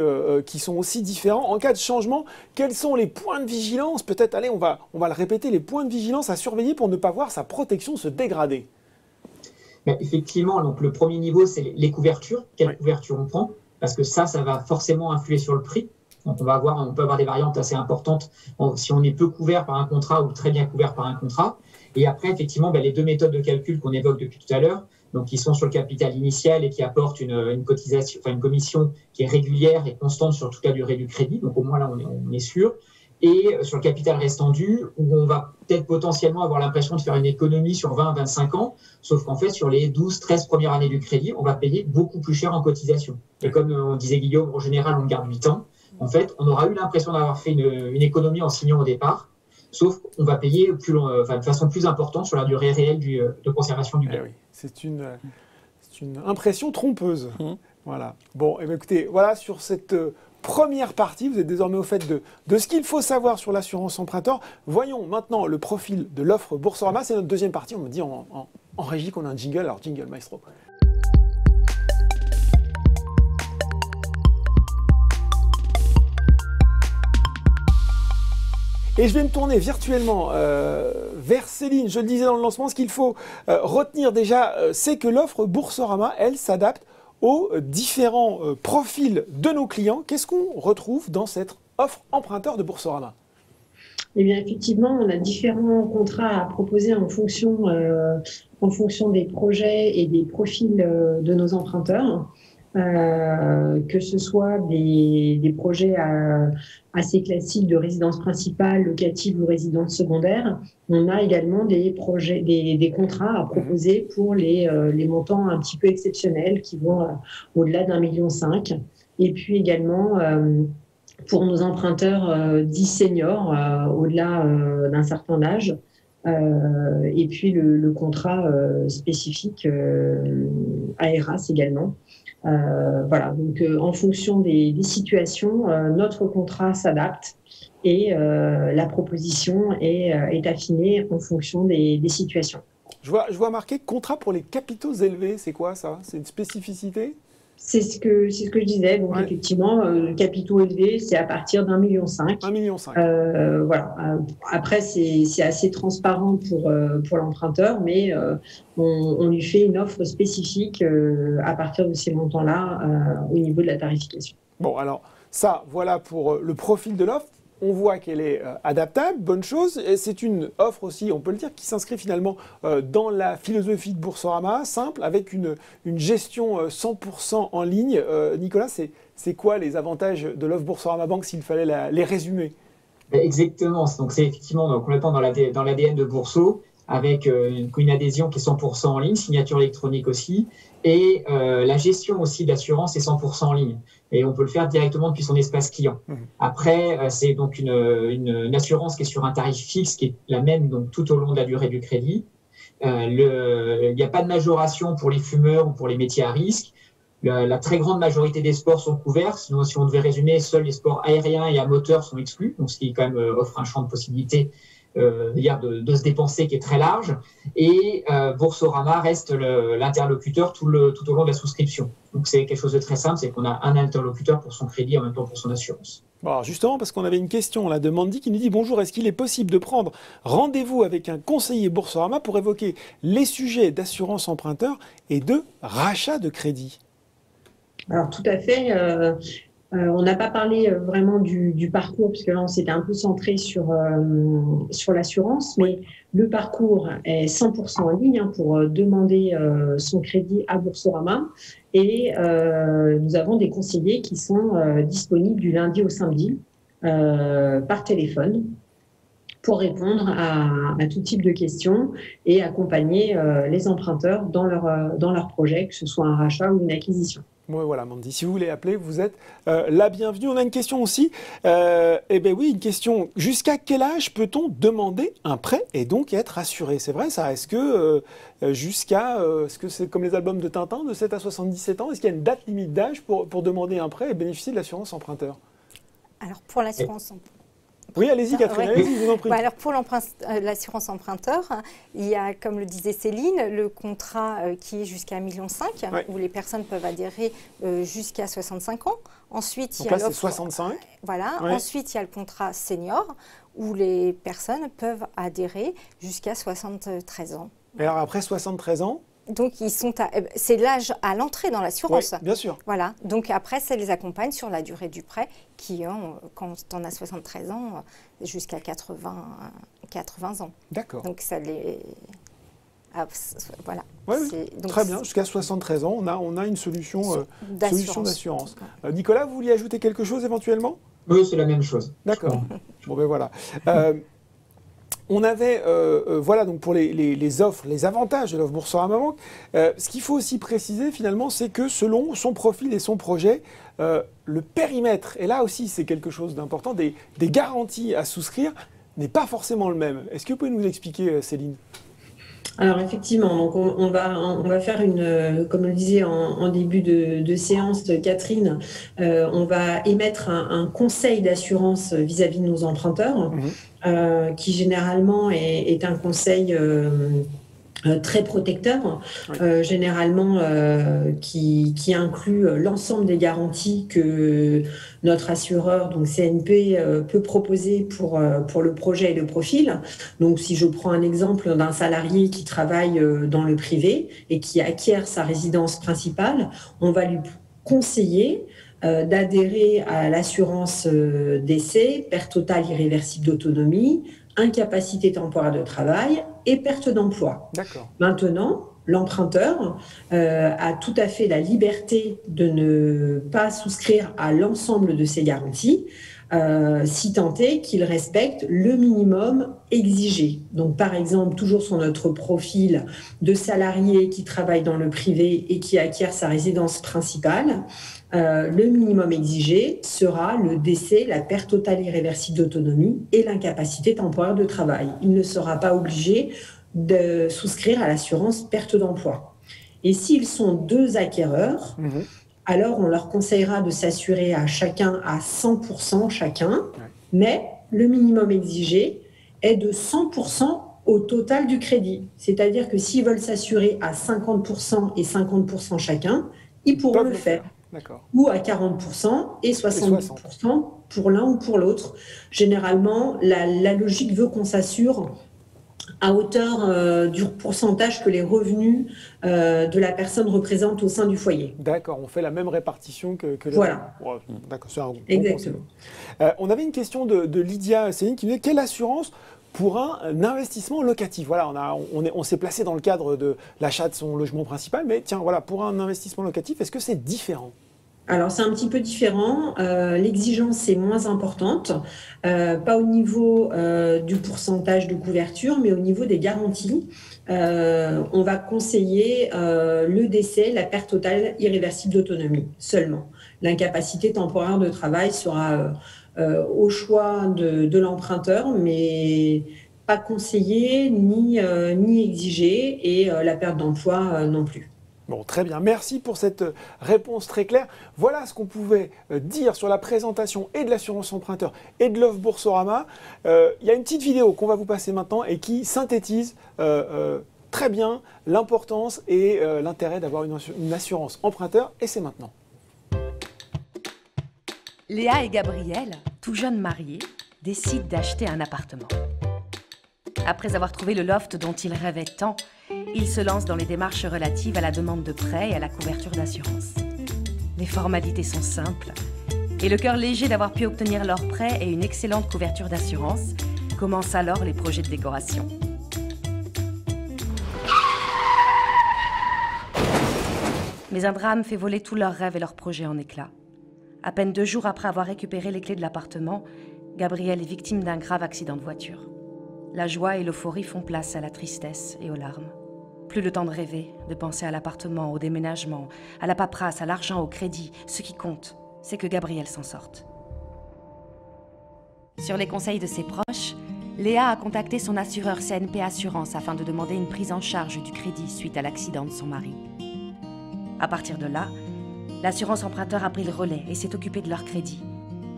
qui sont aussi différents? En cas de changement, quels sont les points de vigilance? Peut-être, allez, on va le répéter, les points de vigilance à surveiller pour ne pas voir sa protection se dégrader. Mais effectivement, donc le premier niveau, c'est les couvertures. Quelle couverture on prend? Parce que ça va forcément influer sur le prix. Donc on peut avoir des variantes assez importantes si on est peu couvert par un contrat ou très bien couvert par un contrat. Et après, effectivement, les deux méthodes de calcul qu'on évoque depuis tout à l'heure, donc qui sont sur le capital initial et qui apportent une cotisation, une commission qui est régulière et constante sur toute la durée du crédit. Donc au moins là, on est sûr. Et sur le capital restant dû, où on va peut-être potentiellement avoir l'impression de faire une économie sur 20 à 25 ans, sauf qu'en fait, sur les 12-13 premières années du crédit, on va payer beaucoup plus cher en cotisation. Et comme on disait Guillaume, en général, on garde 8 ans. En fait, on aura eu l'impression d'avoir fait une économie en signant au départ, sauf qu'on va payer de façon plus importante sur la durée réelle de conservation du bien. Oui. C'est une impression trompeuse. Voilà. Bon, écoutez, voilà sur cette première partie, vous êtes désormais au fait de ce qu'il faut savoir sur l'assurance emprunteur. Voyons maintenant le profil de l'offre Boursorama. C'est notre deuxième partie. On me dit en régie qu'on a un jingle. Alors, jingle, maestro. Et je vais me tourner virtuellement vers Céline. Je le disais dans le lancement, ce qu'il faut retenir déjà, c'est que l'offre Boursorama, elle s'adapte aux différents profils de nos clients. Qu'est-ce qu'on retrouve dans cette offre emprunteur de Boursorama? Eh bien, effectivement, on a différents contrats à proposer en fonction des projets et des profils de nos emprunteurs. Que ce soit des projets assez classiques de résidence principale, locative ou résidence secondaire. On a également des contrats à proposer pour les montants un petit peu exceptionnels qui vont au-delà d'1,5 million. Et puis également pour nos emprunteurs dits seniors, au-delà d'un certain âge. Et puis le contrat spécifique AERAS également. Voilà, donc en fonction des situations, notre contrat s'adapte et la proposition est affinée en fonction des situations. Je vois marqué contrat pour les capitaux élevés. C'est quoi ça? C'est une spécificité? C'est ce que je disais. Donc effectivement, capitaux élevés, c'est à partir d'1,5 million. 1,5 million. Voilà. Après, c'est assez transparent pour l'emprunteur, mais on lui fait une offre spécifique à partir de ces montants-là au niveau de la tarification. Bon, alors ça, voilà pour le profil de l'offre. on voit qu'elle est adaptable, bonne chose. C'est une offre aussi, on peut le dire, qui s'inscrit finalement dans la philosophie de Boursorama, simple, avec une gestion 100% en ligne. Nicolas, c'est quoi les avantages de l'offre Boursorama Banque s'il fallait les résumer? Exactement. Donc, c'est effectivement complètement dans l'ADN de Bourso, avec une adhésion qui est 100% en ligne, signature électronique aussi, et la gestion aussi de l'assurance est 100% en ligne. Et on peut le faire directement depuis son espace client. Après, c'est donc une assurance qui est sur un tarif fixe, qui est la même donc, tout au long de la durée du crédit. Il n'y a pas de majoration pour les fumeurs ou pour les métiers à risque. La très grande majorité des sports sont couverts. Sinon, si on devait résumer, seuls les sports aériens et à moteur sont exclus, donc ce qui quand même offre un champ de possibilités de se dépenser qui est très large. Et Boursorama reste l'interlocuteur tout au long de la souscription. Donc c'est quelque chose de très simple, c'est qu'on a un interlocuteur pour son crédit en même temps pour son assurance. Bon, alors justement, parce qu'on avait une question là de Mandy qui nous dit « Bonjour, est-ce qu'il est possible de prendre rendez-vous avec un conseiller Boursorama pour évoquer les sujets d'assurance emprunteur et de rachat de crédit ?» Alors tout à fait. On n'a pas parlé vraiment du parcours, puisque là on s'était un peu centré sur l'assurance, mais le parcours est 100% en ligne pour demander son crédit à Boursorama. Et nous avons des conseillers qui sont disponibles du lundi au samedi par téléphone pour répondre à tout type de questions et accompagner les emprunteurs dans leur projet, que ce soit un rachat ou une acquisition. Oui, voilà, Mandy, si vous voulez appeler, vous êtes la bienvenue. On a une question aussi. Eh bien oui, une question. Jusqu'à quel âge peut-on demander un prêt et donc être assuré? C'est vrai ça? Est-ce que est-ce que c'est comme les albums de Tintin, de 7 à 77 ans? Est-ce qu'il y a une date limite d'âge pour demander un prêt et bénéficier de l'assurance emprunteur? Alors pour l'assurance oui, allez-y Catherine, allez-y, je vous en prie. Alors pour l'assurance emprunteur, il y a, comme le disait Céline, le contrat qui est jusqu'à 1,5 million, où les personnes peuvent adhérer jusqu'à 65 ans. Ensuite, donc là, c'est 65. Voilà. Ouais. Ensuite, il y a le contrat senior, où les personnes peuvent adhérer jusqu'à 73 ans. Et alors après 73 ans? Donc, c'est l'âge à l'entrée dans l'assurance. Oui, bien sûr. Voilà. Donc, après, ça les accompagne sur la durée du prêt qui ont, quand on a 73 ans, jusqu'à 80 ans. D'accord. Donc, ça les... Ah, voilà. Oui, donc, très bien. Jusqu'à 73 ans, on a une solution d'assurance. Nicolas, vous vouliez ajouter quelque chose éventuellement? Oui, c'est la même chose. D'accord. Bon, ben voilà. On avait, voilà, donc pour les offres, les avantages de l'offre Boursorama Banque. Ce qu'il faut aussi préciser finalement, c'est que selon son profil et son projet, le périmètre, et là aussi c'est quelque chose d'important, des garanties à souscrire n'est pas forcément le même. Est-ce que vous pouvez nous expliquer, Céline ? Alors effectivement, donc on va faire comme le disait en début de séance Catherine, on va émettre un conseil d'assurance vis-à-vis de nos emprunteurs, qui généralement est un conseil très protecteur, généralement qui inclut l'ensemble des garanties que notre assureur, donc CNP, peut proposer pour le projet et le profil. Donc, si je prends un exemple d'un salarié qui travaille dans le privé et qui acquiert sa résidence principale, on va lui conseiller d'adhérer à l'assurance décès, perte totale irréversible d'autonomie, incapacité temporaire de travail et perte d'emploi. D'accord. Maintenant, l'emprunteur a tout à fait la liberté de ne pas souscrire à l'ensemble de ces garanties, si tant est qu'il respecte le minimum exigé. Donc, par exemple, toujours sur notre profil de salarié qui travaille dans le privé et qui acquiert sa résidence principale, le minimum exigé sera le décès, la perte totale irréversible d'autonomie et l'incapacité temporaire de travail. Il ne sera pas obligé de souscrire à l'assurance perte d'emploi. Et s'ils sont deux acquéreurs, alors on leur conseillera de s'assurer à chacun à 100% chacun, mais le minimum exigé est de 100% au total du crédit. C'est-à-dire que s'ils veulent s'assurer à 50% et 50% chacun, ils pourront le faire. Ou à 40% et 70% pour l'un ou pour l'autre. Généralement, la logique veut qu'on s'assure à hauteur du pourcentage que les revenus de la personne représentent au sein du foyer. D'accord, on fait la même répartition que le... Voilà. Ouais, d'accord, c'est un bon Exactement. conseil. On avait une question de Lydia Céline qui nous disait quelle assurance pour un investissement locatif. Voilà, on s'est placé dans le cadre de l'achat de son logement principal, mais tiens, voilà, pour un investissement locatif, est-ce que c'est différent? Alors, c'est un petit peu différent. L'exigence est moins importante, pas au niveau du pourcentage de couverture, mais au niveau des garanties. On va conseiller le décès, la perte totale irréversible d'autonomie seulement. L'incapacité temporaire de travail sera au choix de l'emprunteur, mais pas conseillé ni exigé, et la perte d'emploi non plus. Bon, très bien. Merci pour cette réponse très claire. Voilà ce qu'on pouvait dire sur la présentation et de l'assurance emprunteur et de l'offre Boursorama. Il y a une petite vidéo qu'on va vous passer maintenant et qui synthétise très bien l'importance et l'intérêt d'avoir une assurance emprunteur. Et c'est maintenant. Léa et Gabriel, tout jeunes mariés, décident d'acheter un appartement. Après avoir trouvé le loft dont ils rêvaient tant, ils se lancent dans les démarches relatives à la demande de prêt et à la couverture d'assurance. Les formalités sont simples, et le cœur léger d'avoir pu obtenir leur prêt et une excellente couverture d'assurance, commencent alors les projets de décoration. Mais un drame fait voler tous leurs rêves et leurs projets en éclats. À peine 2 jours après avoir récupéré les clés de l'appartement, Gabriel est victime d'un grave accident de voiture. La joie et l'euphorie font place à la tristesse et aux larmes. Plus le temps de rêver, de penser à l'appartement, au déménagement, à la paperasse, à l'argent, au crédit. Ce qui compte, c'est que Gabriel s'en sorte. Sur les conseils de ses proches, Léa a contacté son assureur CNP Assurance afin de demander une prise en charge du crédit suite à l'accident de son mari. À partir de là, l'assurance emprunteur a pris le relais et s'est occupée de leur crédit,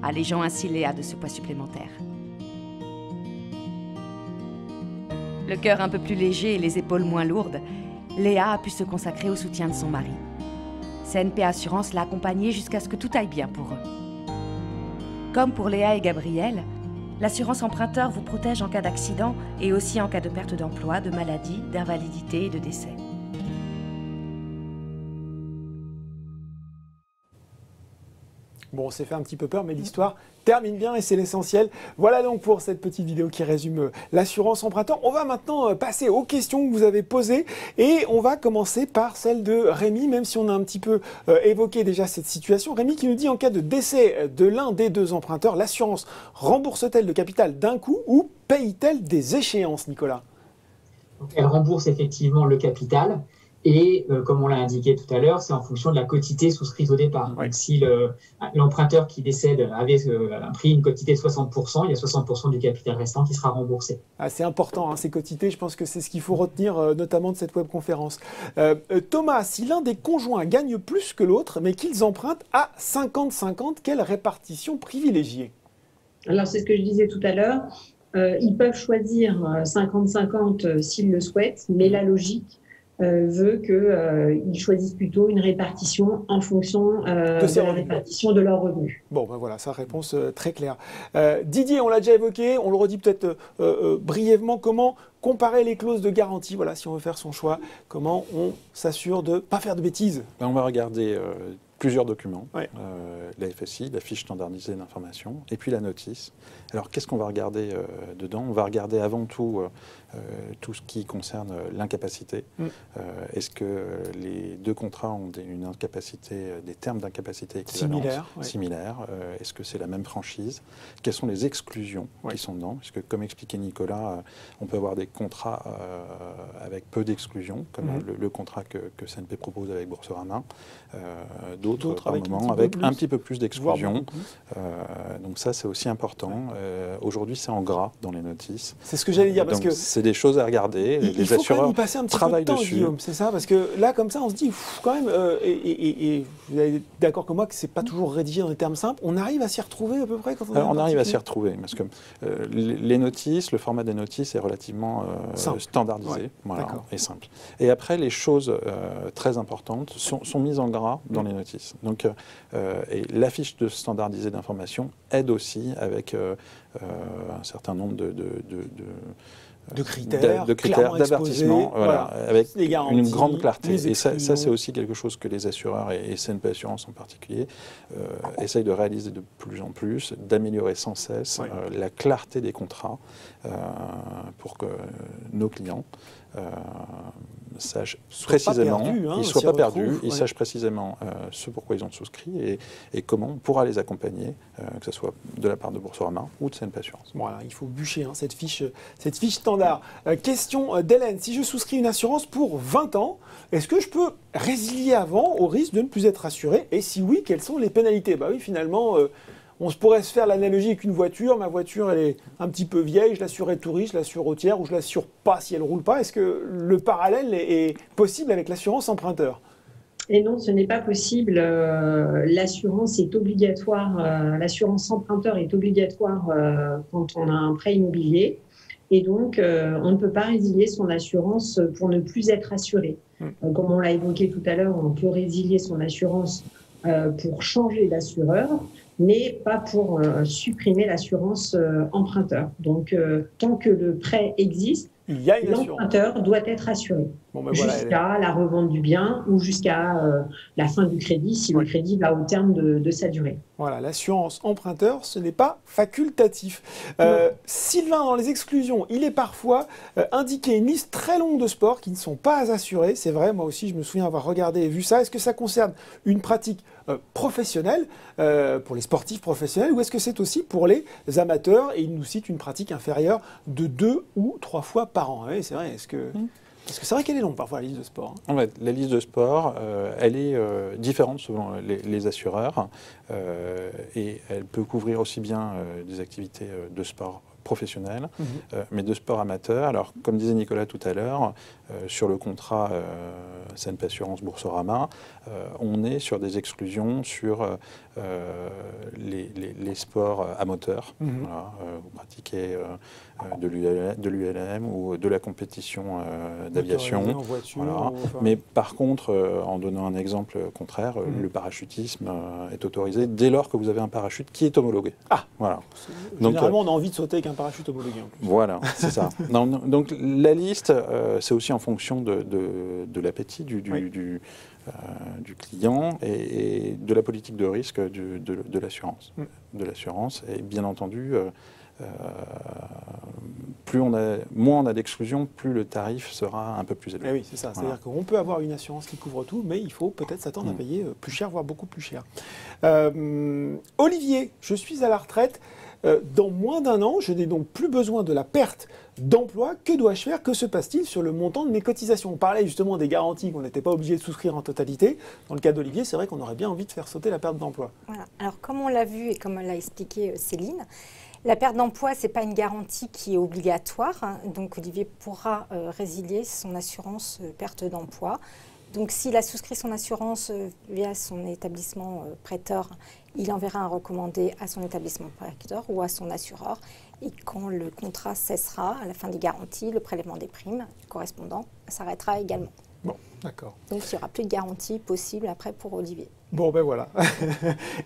allégeant ainsi Léa de ce poids supplémentaire. Le cœur un peu plus léger et les épaules moins lourdes, Léa a pu se consacrer au soutien de son mari. CNP Assurance l'a accompagnée jusqu'à ce que tout aille bien pour eux. Comme pour Léa et Gabriel, l'assurance emprunteur vous protège en cas d'accident et aussi en cas de perte d'emploi, de maladie, d'invalidité et de décès. Bon, on s'est fait un petit peu peur, mais l'histoire termine bien et c'est l'essentiel. Voilà donc pour cette petite vidéo qui résume l'assurance emprunteur. On va maintenant passer aux questions que vous avez posées et on va commencer par celle de Rémi, même si on a un petit peu évoqué déjà cette situation. Rémi qui nous dit en cas de décès de l'un des 2 emprunteurs, l'assurance rembourse-t-elle le capital d'un coup ou paye-t-elle des échéances, Nicolas? Donc, elle rembourse effectivement le capital. Et comme on l'a indiqué tout à l'heure, c'est en fonction de la quotité souscrite au départ. Oui. Donc, si l'emprunteur qui décède avait pris une quotité de 60%, il y a 60% du capital restant qui sera remboursé. Ah, c'est important, hein, ces quotités. Je pense que c'est ce qu'il faut retenir, notamment de cette webconférence. Thomas, si l'un des conjoints gagne plus que l'autre, mais qu'ils empruntent à 50-50, quelle répartition privilégiée? Alors, c'est ce que je disais tout à l'heure. Ils peuvent choisir 50-50 s'ils le souhaitent, mais la logique veut qu'ils choisissent plutôt une répartition en fonction de la répartition de leurs revenus. Bon, ben voilà, sa réponse très claire. Didier, on l'a déjà évoqué, on le redit peut-être brièvement, comment comparer les clauses de garantie, voilà, si on veut faire son choix, comment on s'assure de ne pas faire de bêtises? On va regarder plusieurs documents, ouais. La FSI, la fiche standardisée d'information, et puis la notice. Alors, qu'est-ce qu'on va regarder dedans? On va regarder avant tout tout ce qui concerne l'incapacité. Est-ce que les 2 contrats ont une incapacité, des termes d'incapacité équivalents, similaires? Est-ce que c'est la même franchise? Quelles sont les exclusions qui sont dedans? Parce que, comme expliquait Nicolas, on peut avoir des contrats avec peu d'exclusions, comme le contrat que CNP propose avec Boursorama, d'autres par moment avec un petit peu plus d'exclusions. Donc ça, c'est aussi important. Aujourd'hui, c'est en gras dans les notices. C'est ce que j'allais dire. Parce que c'est des choses à regarder. Il faut quand même y passer un petit peu de temps, Guillaume, c'est ça? Parce que là, comme ça, on se dit, quand même, et vous êtes d'accord que moi, que c'est pas toujours rédigé dans des termes simples, on arrive à s'y retrouver à peu près quand on arrive à s'y retrouver, parce que les notices, le format des notices est relativement standardisé et simple. Et après, les choses très importantes sont mises en gras dans les notices. Donc, et la fiche de standardisée d'information aide aussi avec un certain nombre critères d'avertissement, voilà, avec garanties, une grande clarté. et ça c'est aussi quelque chose que les assureurs et CNP Assurance en particulier essayent de réaliser de plus en plus, d'améliorer sans cesse la clarté des contrats pour que nos clients sachent précisément, ils ne soient pas perdus, ils sachent précisément ce pourquoi ils ont souscrit et comment on pourra les accompagner, que ce soit de la part de Boursorama ou de CNP Assurance. Voilà, il faut bûcher cette fiche standard. Question d'Hélène, si je souscris une assurance pour 20 ans, est-ce que je peux résilier avant au risque de ne plus être assuré? Et si oui, quelles sont les pénalités? Bah oui, finalement, on se pourrait se faire l'analogie avec une voiture. Ma voiture, elle est un petit peu vieille, je l'assure tout riche, je l'assure routière ou je l'assure pas si elle roule pas. Est-ce que le parallèle est possible avec l'assurance emprunteur? Et non, ce n'est pas possible. L'assurance est obligatoire. L'assurance emprunteur est obligatoire quand on a un prêt immobilier. Et donc, on ne peut pas résilier son assurance pour ne plus être assuré. Comme on l'a évoqué tout à l'heure, on peut résilier son assurance pour changer d'assureur, mais pas pour supprimer l'assurance emprunteur. Donc, tant que le prêt existe, l'emprunteur doit être assuré jusqu'à la revente du bien ou jusqu'à la fin du crédit, si le crédit va au terme de sa durée. Voilà, l'assurance emprunteur, ce n'est pas facultatif. Sylvain, dans les exclusions, il est parfois indiqué une liste très longue de sports qui ne sont pas assurés. C'est vrai, moi aussi, je me souviens avoir regardé et vu ça. Est-ce que ça concerne une pratique professionnelle, pour les sportifs professionnels, ou est-ce que c'est aussi pour les amateurs? Et il nous cite une pratique inférieure de 2 ou 3 fois par an. Oui, c'est vrai, parce que c'est vrai qu'elle est longue parfois, la liste de sport. En fait, la liste de sport, elle est différente selon les assureurs et elle peut couvrir aussi bien des activités de sport professionnels, mais de sport amateur. Alors, comme disait Nicolas tout à l'heure, sur le contrat CNP Assurance Boursorama, on est sur des exclusions sur les sports à moteur. Voilà, vous pratiquez de l'ULM ou de la compétition d'aviation. Voilà. Mais par contre, en donnant un exemple contraire, le parachutisme est autorisé dès lors que vous avez un parachute qui est homologué. Voilà. Généralement, on a envie de sauter avec un parachute homologué. En plus. Voilà, c'est ça. Donc la liste, c'est aussi en fonction de l'appétit du client et de la politique de risque de l'assurance. Et bien entendu, moins on a d'exclusion, plus le tarif sera un peu plus élevé. Et oui, c'est ça. C'est-à-dire qu'on peut avoir une assurance qui couvre tout, mais il faut peut-être s'attendre à payer plus cher, voire beaucoup plus cher. Olivier, je suis à la retraite. Dans moins d'1 an, je n'ai donc plus besoin de la perte d'emploi. Que dois-je faire? Que se passe-t-il sur le montant de mes cotisations? On parlait justement des garanties qu'on n'était pas obligé de souscrire en totalité. Dans le cas d'Olivier, c'est vrai qu'on aurait bien envie de faire sauter la perte d'emploi. Voilà. Alors, comme on l'a vu et comme l'a expliqué Céline, la perte d'emploi, ce n'est pas une garantie qui est obligatoire. Donc, Olivier pourra résilier son assurance perte d'emploi. Donc, s'il a souscrit son assurance via son établissement prêteur, il enverra un recommandé à son établissement prêteur ou à son assureur. Et quand le contrat cessera, à la fin des garanties, le prélèvement des primes correspondant s'arrêtera également. Bon, d'accord. Donc, il n'y aura plus de garantie possible après pour Olivier. Bon, ben voilà.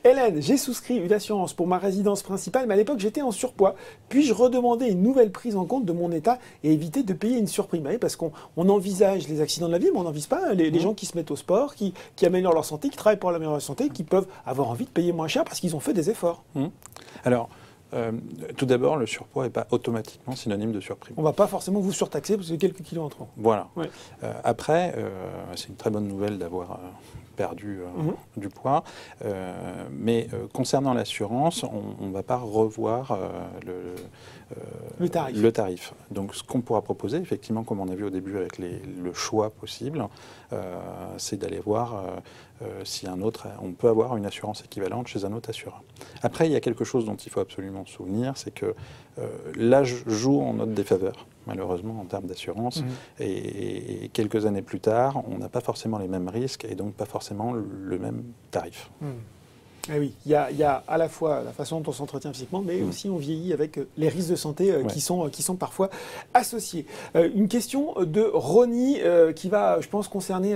Hélène, j'ai souscrit une assurance pour ma résidence principale, mais à l'époque, j'étais en surpoids. Puis-je redemander une nouvelle prise en compte de mon état et éviter de payer une surprime? Parce qu'on envisage les accidents de la vie, mais on n'envisage pas les gens qui se mettent au sport, qui améliorent leur santé, qui travaillent pour l'amélioration de la santé, qui peuvent avoir envie de payer moins cher parce qu'ils ont fait des efforts. Alors, tout d'abord, le surpoids n'est pas automatiquement synonyme de surprime. On ne va pas forcément vous surtaxer parce que quelques kilos en trop. Voilà. Ouais. Après, c'est une très bonne nouvelle d'avoir perdu du poids. Mais concernant l'assurance, on ne va pas revoir le tarif. Donc, ce qu'on pourra proposer, effectivement, comme on a vu au début avec le choix possible, c'est d'aller voir si on peut avoir une assurance équivalente chez un autre assureur. Après, il y a quelque chose dont il faut absolument se souvenir, c'est que l'âge joue en notre défaveur, malheureusement, en termes d'assurance. Et quelques années plus tard, on n'a pas forcément les mêmes risques et donc pas forcément le même tarif. Eh oui, il y a à la fois la façon dont on s'entretient physiquement, mais aussi on vieillit avec les risques de santé qui sont parfois associés. Une question de Ronnie qui va, je pense, concerner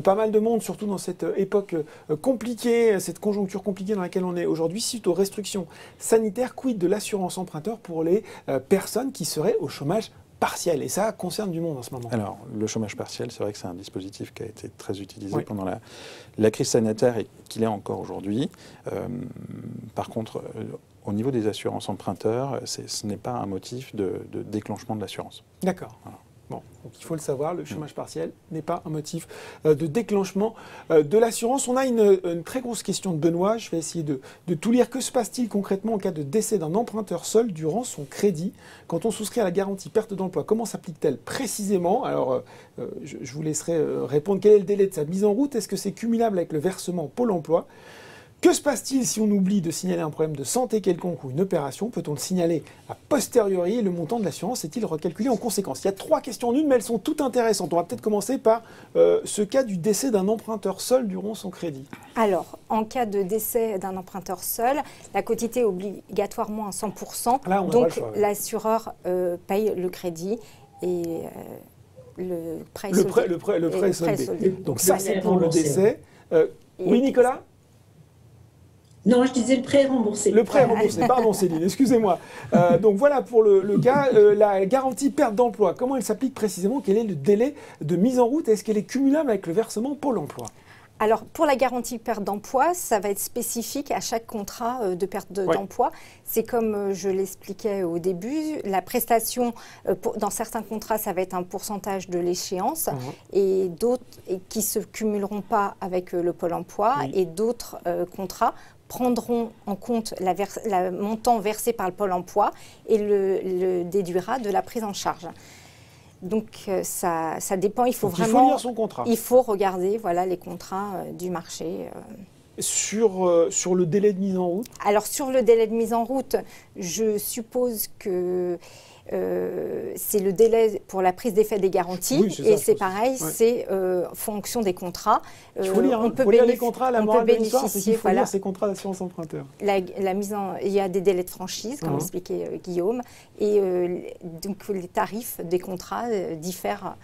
pas mal de monde, surtout dans cette époque compliquée, cette conjoncture compliquée dans laquelle on est aujourd'hui, suite aux restrictions sanitaires. Quid de l'assurance emprunteur pour les personnes qui seraient au chômage partiel. Et ça concerne du monde en ce moment. Alors, le chômage partiel, c'est vrai que c'est un dispositif qui a été très utilisé pendant la crise sanitaire et qu'il est encore aujourd'hui. Par contre, au niveau des assurances emprunteurs, ce n'est pas un motif de déclenchement de l'assurance. D'accord. Voilà. Bon, donc il faut le savoir, le chômage partiel n'est pas un motif de déclenchement de l'assurance. On a une très grosse question de Benoît, je vais essayer de tout lire. Que se passe-t-il concrètement en cas de décès d'un emprunteur seul durant son crédit? Quand on souscrit à la garantie perte d'emploi, comment s'applique-t-elle précisément? Alors, je vous laisserai répondre. Quel est le délai de sa mise en route? Est-ce que c'est cumulable avec le versement Pôle emploi? Que se passe-t-il si on oublie de signaler un problème de santé quelconque ou une opération? Peut-on le signaler a posteriori? Et le montant de l'assurance est-il recalculé en conséquence? Il y a 3 questions en une, mais elles sont toutes intéressantes. On va peut-être commencer par ce cas du décès d'un emprunteur seul durant son crédit. Alors, en cas de décès d'un emprunteur seul, la quotité est obligatoirement à 100%. Là, on donc, choix, l'assureur paye le crédit et le prêt est soldé. Donc, ça, c'est pour le décès. Oui, Nicolas? Non, je disais le prêt est remboursé. Le prêt est remboursé, pardon Céline, excusez-moi. Donc voilà pour le cas. La garantie perte d'emploi, comment elle s'applique précisément? Quel est le délai de mise en route? Est-ce qu'elle est cumulable avec le versement Pôle emploi? Alors, pour la garantie perte d'emploi, ça va être spécifique à chaque contrat de perte d'emploi. C'est comme je l'expliquais au début, la prestation, dans certains contrats, ça va être un pourcentage de l'échéance et d'autres qui ne se cumuleront pas avec le Pôle emploi et d'autres contrats prendront en compte le montant versé par le Pôle emploi et le déduira de la prise en charge. Donc ça dépend, il faut vraiment... Il faut lire son contrat. Il faut regarder les contrats du marché. Sur le délai de mise en route? Alors sur le délai de mise en route, je suppose que c'est le délai pour la prise d'effet des garanties. Oui, et c'est pareil, c'est fonction des contrats. Il faut lire, les contrats, la morale de l'histoire, c'est qu'il faut lire ces contrats d'assurance emprunteur. Il y a des délais de franchise, comme expliquait Guillaume, et donc les tarifs des contrats diffèrent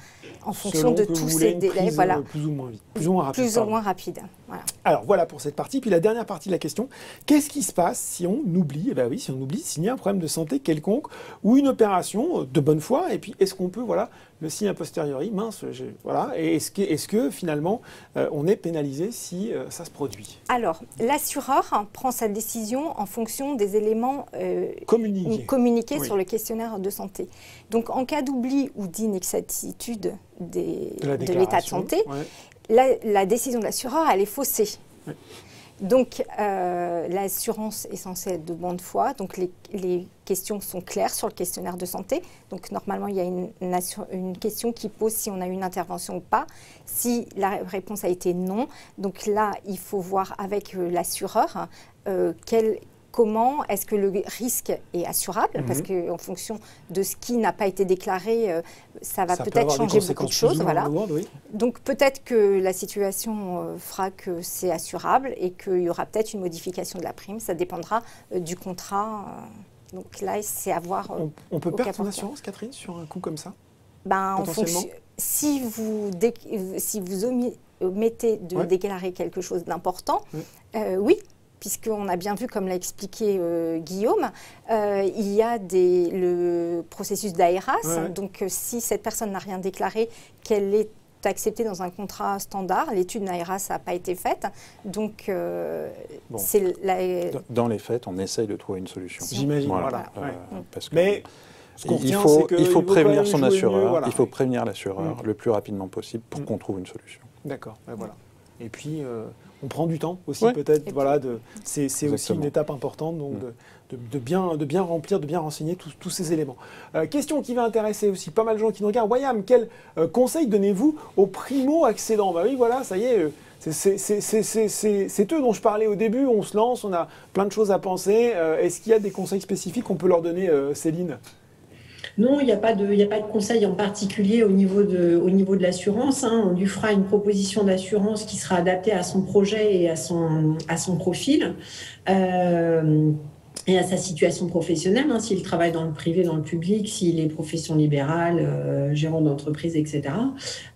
en fonction de tous ces délais. Plus ou moins vite. Plus ou moins rapide. Plus ou moins rapide. Voilà. Alors voilà pour cette partie. Puis la dernière partie de la question, qu'est-ce qui se passe si on oublie, si on oublie de signer un problème de santé quelconque ou une opération de bonne foi? Et puis est-ce qu'on peut le signer a posteriori? Mince, et est-ce que finalement on est pénalisé si ça se produit? Alors l'assureur prend sa décision en fonction des éléments communiqués sur le questionnaire de santé. Donc en cas d'oubli ou d'inexactitude de l'état de santé, la décision de l'assureur, elle est faussée. Oui. Donc, l'assurance est censée être de bonne foi. Donc, les questions sont claires sur le questionnaire de santé. Donc, normalement, il y a une question qui pose si on a eu une intervention ou pas. Si la réponse a été non, donc là, il faut voir avec l'assureur comment est-ce que le risque est assurable, parce qu'en fonction de ce qui n'a pas été déclaré, ça va peut-être changer beaucoup de choses. Donc peut-être que la situation fera que c'est assurable et qu'il y aura peut-être une modification de la prime. Ça dépendra du contrat. Donc là, c'est à voir. On peut perdre son assurance, Catherine, sur un coup comme ça? Si vous omettez de déclarer quelque chose d'important, oui. Puisqu'on a bien vu, comme l'a expliqué Guillaume, il y a le processus d'AERAS. Donc, si cette personne n'a rien déclaré, qu'elle est acceptée dans un contrat standard, l'étude d'AERAS n'a pas été faite. Donc, dans les faits, on essaye de trouver une solution. J'imagine, parce que il faut prévenir son assureur, il faut prévenir l'assureur le plus rapidement possible pour qu'on trouve une solution. D'accord, voilà. Et puis... on prend du temps aussi peut-être, c'est aussi une étape importante donc de bien remplir, de bien renseigner tous ces éléments. Question qui va intéresser aussi pas mal de gens qui nous regardent. Wayam, quel conseil donnez-vous aux primo-accédants? Oui, voilà, ça y est, c'est eux dont je parlais au début, on se lance, on a plein de choses à penser. Est-ce qu'il y a des conseils spécifiques qu'on peut leur donner, Céline? Non, il n'y a pas de conseil en particulier au niveau de l'assurance. On lui fera une proposition d'assurance qui sera adaptée à son projet et à son profil et à sa situation professionnelle, s'il travaille dans le privé, dans le public, s'il est profession libérale, gérant d'entreprise, etc.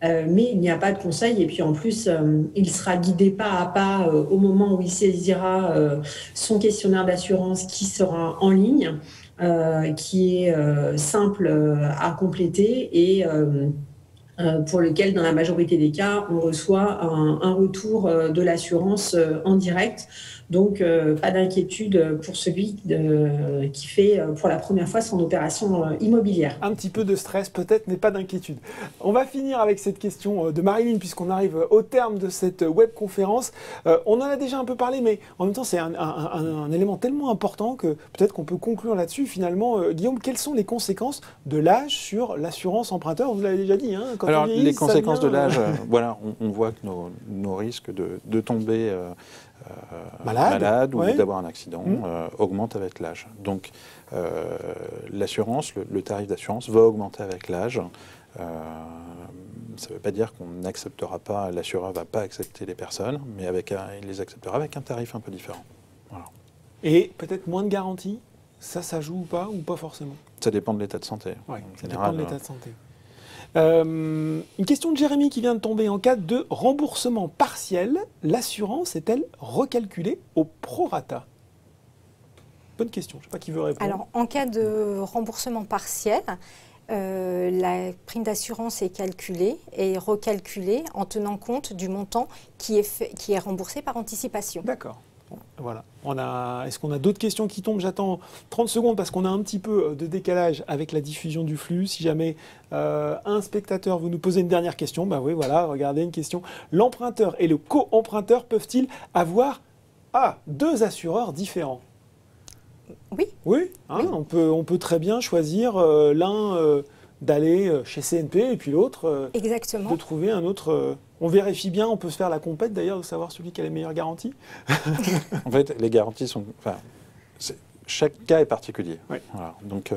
Mais il n'y a pas de conseil. Et puis en plus, il sera guidé pas à pas au moment où il saisira son questionnaire d'assurance qui sera en ligne. qui est simple à compléter et pour lequel, dans la majorité des cas, on reçoit un retour de l'assurance en direct. Donc, pas d'inquiétude pour celui qui fait pour la première fois son opération immobilière. Un petit peu de stress peut-être, mais pas d'inquiétude. On va finir avec cette question de Marilyn, puisqu'on arrive au terme de cette webconférence. On en a déjà un peu parlé, mais en même temps, c'est un élément tellement important que peut-être qu'on peut conclure là-dessus. Finalement, Guillaume, quelles sont les conséquences de l'âge sur l'assurance emprunteur? Vous l'avez déjà dit. Hein, quand alors, on vieillit, les conséquences ça de l'âge, voilà, on voit que nos risques de tomber malade ou d'avoir un accident augmentent avec l'âge. Donc, l'assurance, le tarif d'assurance va augmenter avec l'âge. Ça ne veut pas dire qu'on n'acceptera pas, l'assureur ne va pas accepter les personnes, mais il les acceptera avec un tarif un peu différent. Voilà. Et peut-être moins de garantie, ça joue ou pas forcément? Ça dépend de l'état de santé. Oui, ça dépend de l'état de santé. Une question de Jérémy qui vient de tomber. En cas de remboursement partiel, l'assurance est-elle recalculée au prorata? Bonne question, je ne sais pas qui veut répondre. Alors, en cas de remboursement partiel, la prime d'assurance est calculée et recalculée en tenant compte du montant qui est remboursé par anticipation. D'accord. Voilà. Est-ce qu'on a d'autres questions qui tombent? J'attends 30 secondes parce qu'on a un petit peu de décalage avec la diffusion du flux. Si jamais un spectateur vous nous posez une dernière question, bah oui, voilà, regardez une question. L'emprunteur et le co-emprunteur peuvent-ils avoir deux assureurs différents? Oui. Oui, hein, oui. On peut très bien choisir l'un d'aller chez CNP et puis l'autre de trouver un autre... On vérifie bien, on peut se faire la compète d'ailleurs de savoir celui qui a les meilleures garanties. En fait, les garanties sont... chaque cas est particulier. Oui. Voilà. Donc,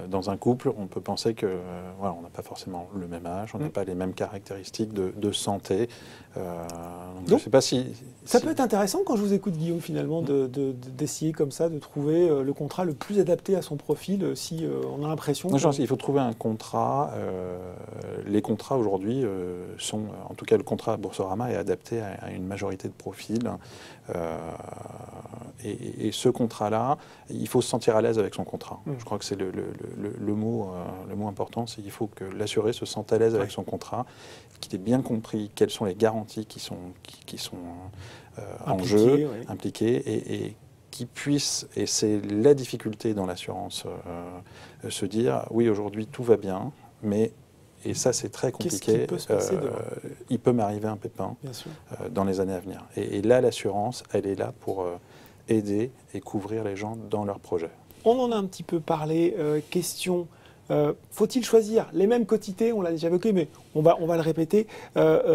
dans un couple, on peut penser que on n'a pas forcément le même âge, on n'a pas les mêmes caractéristiques de santé. Donc, je ne sais pas si... Ça peut être intéressant quand je vous écoute, Guillaume, finalement, d'essayer comme ça, de trouver le contrat le plus adapté à son profil, si on a l'impression... Moi, je pense qu'il faut trouver un contrat. Les contrats, aujourd'hui, sont... En tout cas, le contrat Boursorama est adapté à une majorité de profils. Et ce contrat-là, il faut se sentir à l'aise avec son contrat. Je crois que c'est le mot important, c'est qu'il faut que l'assuré se sente à l'aise avec son contrat, qu'il ait bien compris quelles sont les garanties qui sont en jeu, impliquées, et qui puisse, et c'est la difficulté dans l'assurance, se dire, oui, aujourd'hui tout va bien, mais... Et ça, c'est très compliqué. Il peut m'arriver un pépin dans les années à venir. Et là, l'assurance, elle est là pour aider et couvrir les gens dans leurs projets. On en a un petit peu parlé. Question, faut-il choisir les mêmes quotités? On l'a déjà évoqué, mais on va le répéter.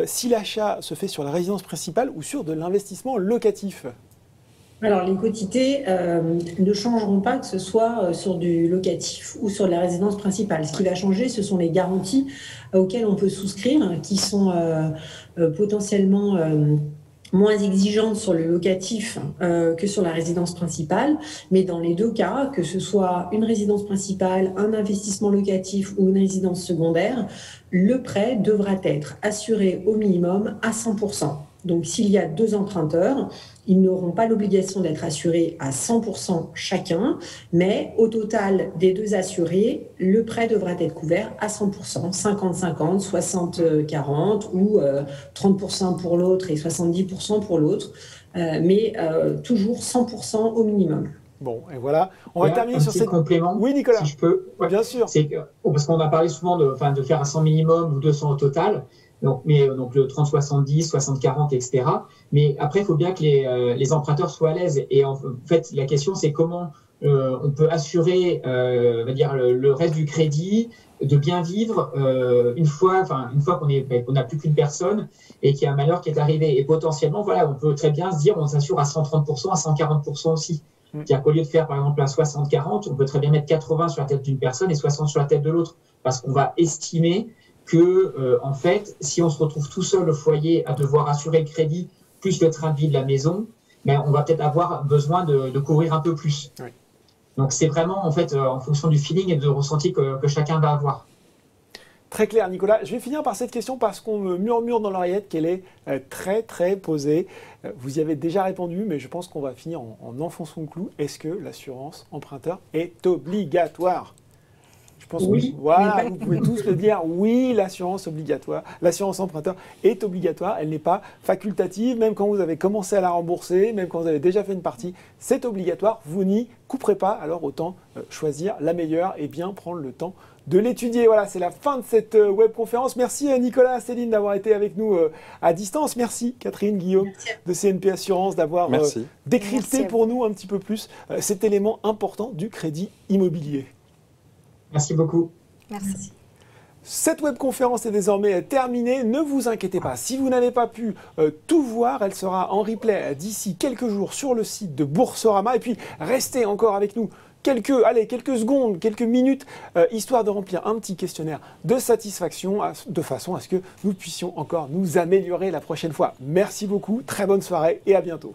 Si l'achat se fait sur la résidence principale ou sur de l'investissement locatif? Alors, les quotités ne changeront pas, que ce soit sur du locatif ou sur la résidence principale. Ce qui va changer, ce sont les garanties auxquelles on peut souscrire, qui sont potentiellement moins exigeantes sur le locatif que sur la résidence principale. Mais dans les deux cas, que ce soit une résidence principale, un investissement locatif ou une résidence secondaire, le prêt devra être assuré au minimum à 100%. Donc, s'il y a deux emprunteurs, ils n'auront pas l'obligation d'être assurés à 100% chacun, mais au total des deux assurés, le prêt devra être couvert à 100%, 50-50, 60-40 ou 30% pour l'autre et 70% pour l'autre, mais toujours 100% au minimum. Bon, et voilà, on va terminer sur cette... complément, oui, Nicolas, si je peux. Ouais. Bien sûr. Parce qu'on a parlé souvent de faire un 100 minimum ou 200 au total. Donc le 30-70, 60-40, etc. Mais après, il faut bien que les emprunteurs soient à l'aise. Et en fait, la question, c'est comment on peut assurer le reste du crédit, de bien vivre une fois qu'on n'a plus qu'une personne et qu'il y a un malheur qui est arrivé. Et potentiellement, on peut très bien se dire on s'assure à 130%, à 140% aussi. C'est-à-dire qu'au lieu de faire, par exemple, un 60-40, on peut très bien mettre 80 sur la tête d'une personne et 60 sur la tête de l'autre. Parce qu'on va estimer que, en fait, si on se retrouve tout seul au foyer à devoir assurer le crédit plus le train de vie de la maison, on va peut-être avoir besoin de couvrir un peu plus. Oui. Donc, c'est vraiment, en fait, en fonction du feeling et du ressenti que chacun va avoir. Très clair, Nicolas. Je vais finir par cette question parce qu'on me murmure dans l'oreillette qu'elle est très, très posée. Vous y avez déjà répondu, mais je pense qu'on va finir en enfonçant le clou. Est-ce que l'assurance emprunteur est obligatoire? Je pense oui. que voilà, vous pouvez tous le dire. Oui, l'assurance obligatoire, l'assurance emprunteur est obligatoire. Elle n'est pas facultative, même quand vous avez commencé à la rembourser, même quand vous avez déjà fait une partie, c'est obligatoire. Vous n'y couperez pas. Alors autant choisir la meilleure et bien prendre le temps de l'étudier. Voilà, c'est la fin de cette webconférence. Merci Nicolas, Céline d'avoir été avec nous à distance. Merci Catherine, Guillaume de CNP Assurance d'avoir décrypté pour nous un petit peu plus cet élément important du crédit immobilier. Merci beaucoup. Merci. Cette webconférence est désormais terminée. Ne vous inquiétez pas, si vous n'avez pas pu tout voir, elle sera en replay d'ici quelques jours sur le site de Boursorama. Et puis, restez encore avec nous quelques secondes, quelques minutes, histoire de remplir un petit questionnaire de satisfaction, de façon à ce que nous puissions encore nous améliorer la prochaine fois. Merci beaucoup, très bonne soirée et à bientôt.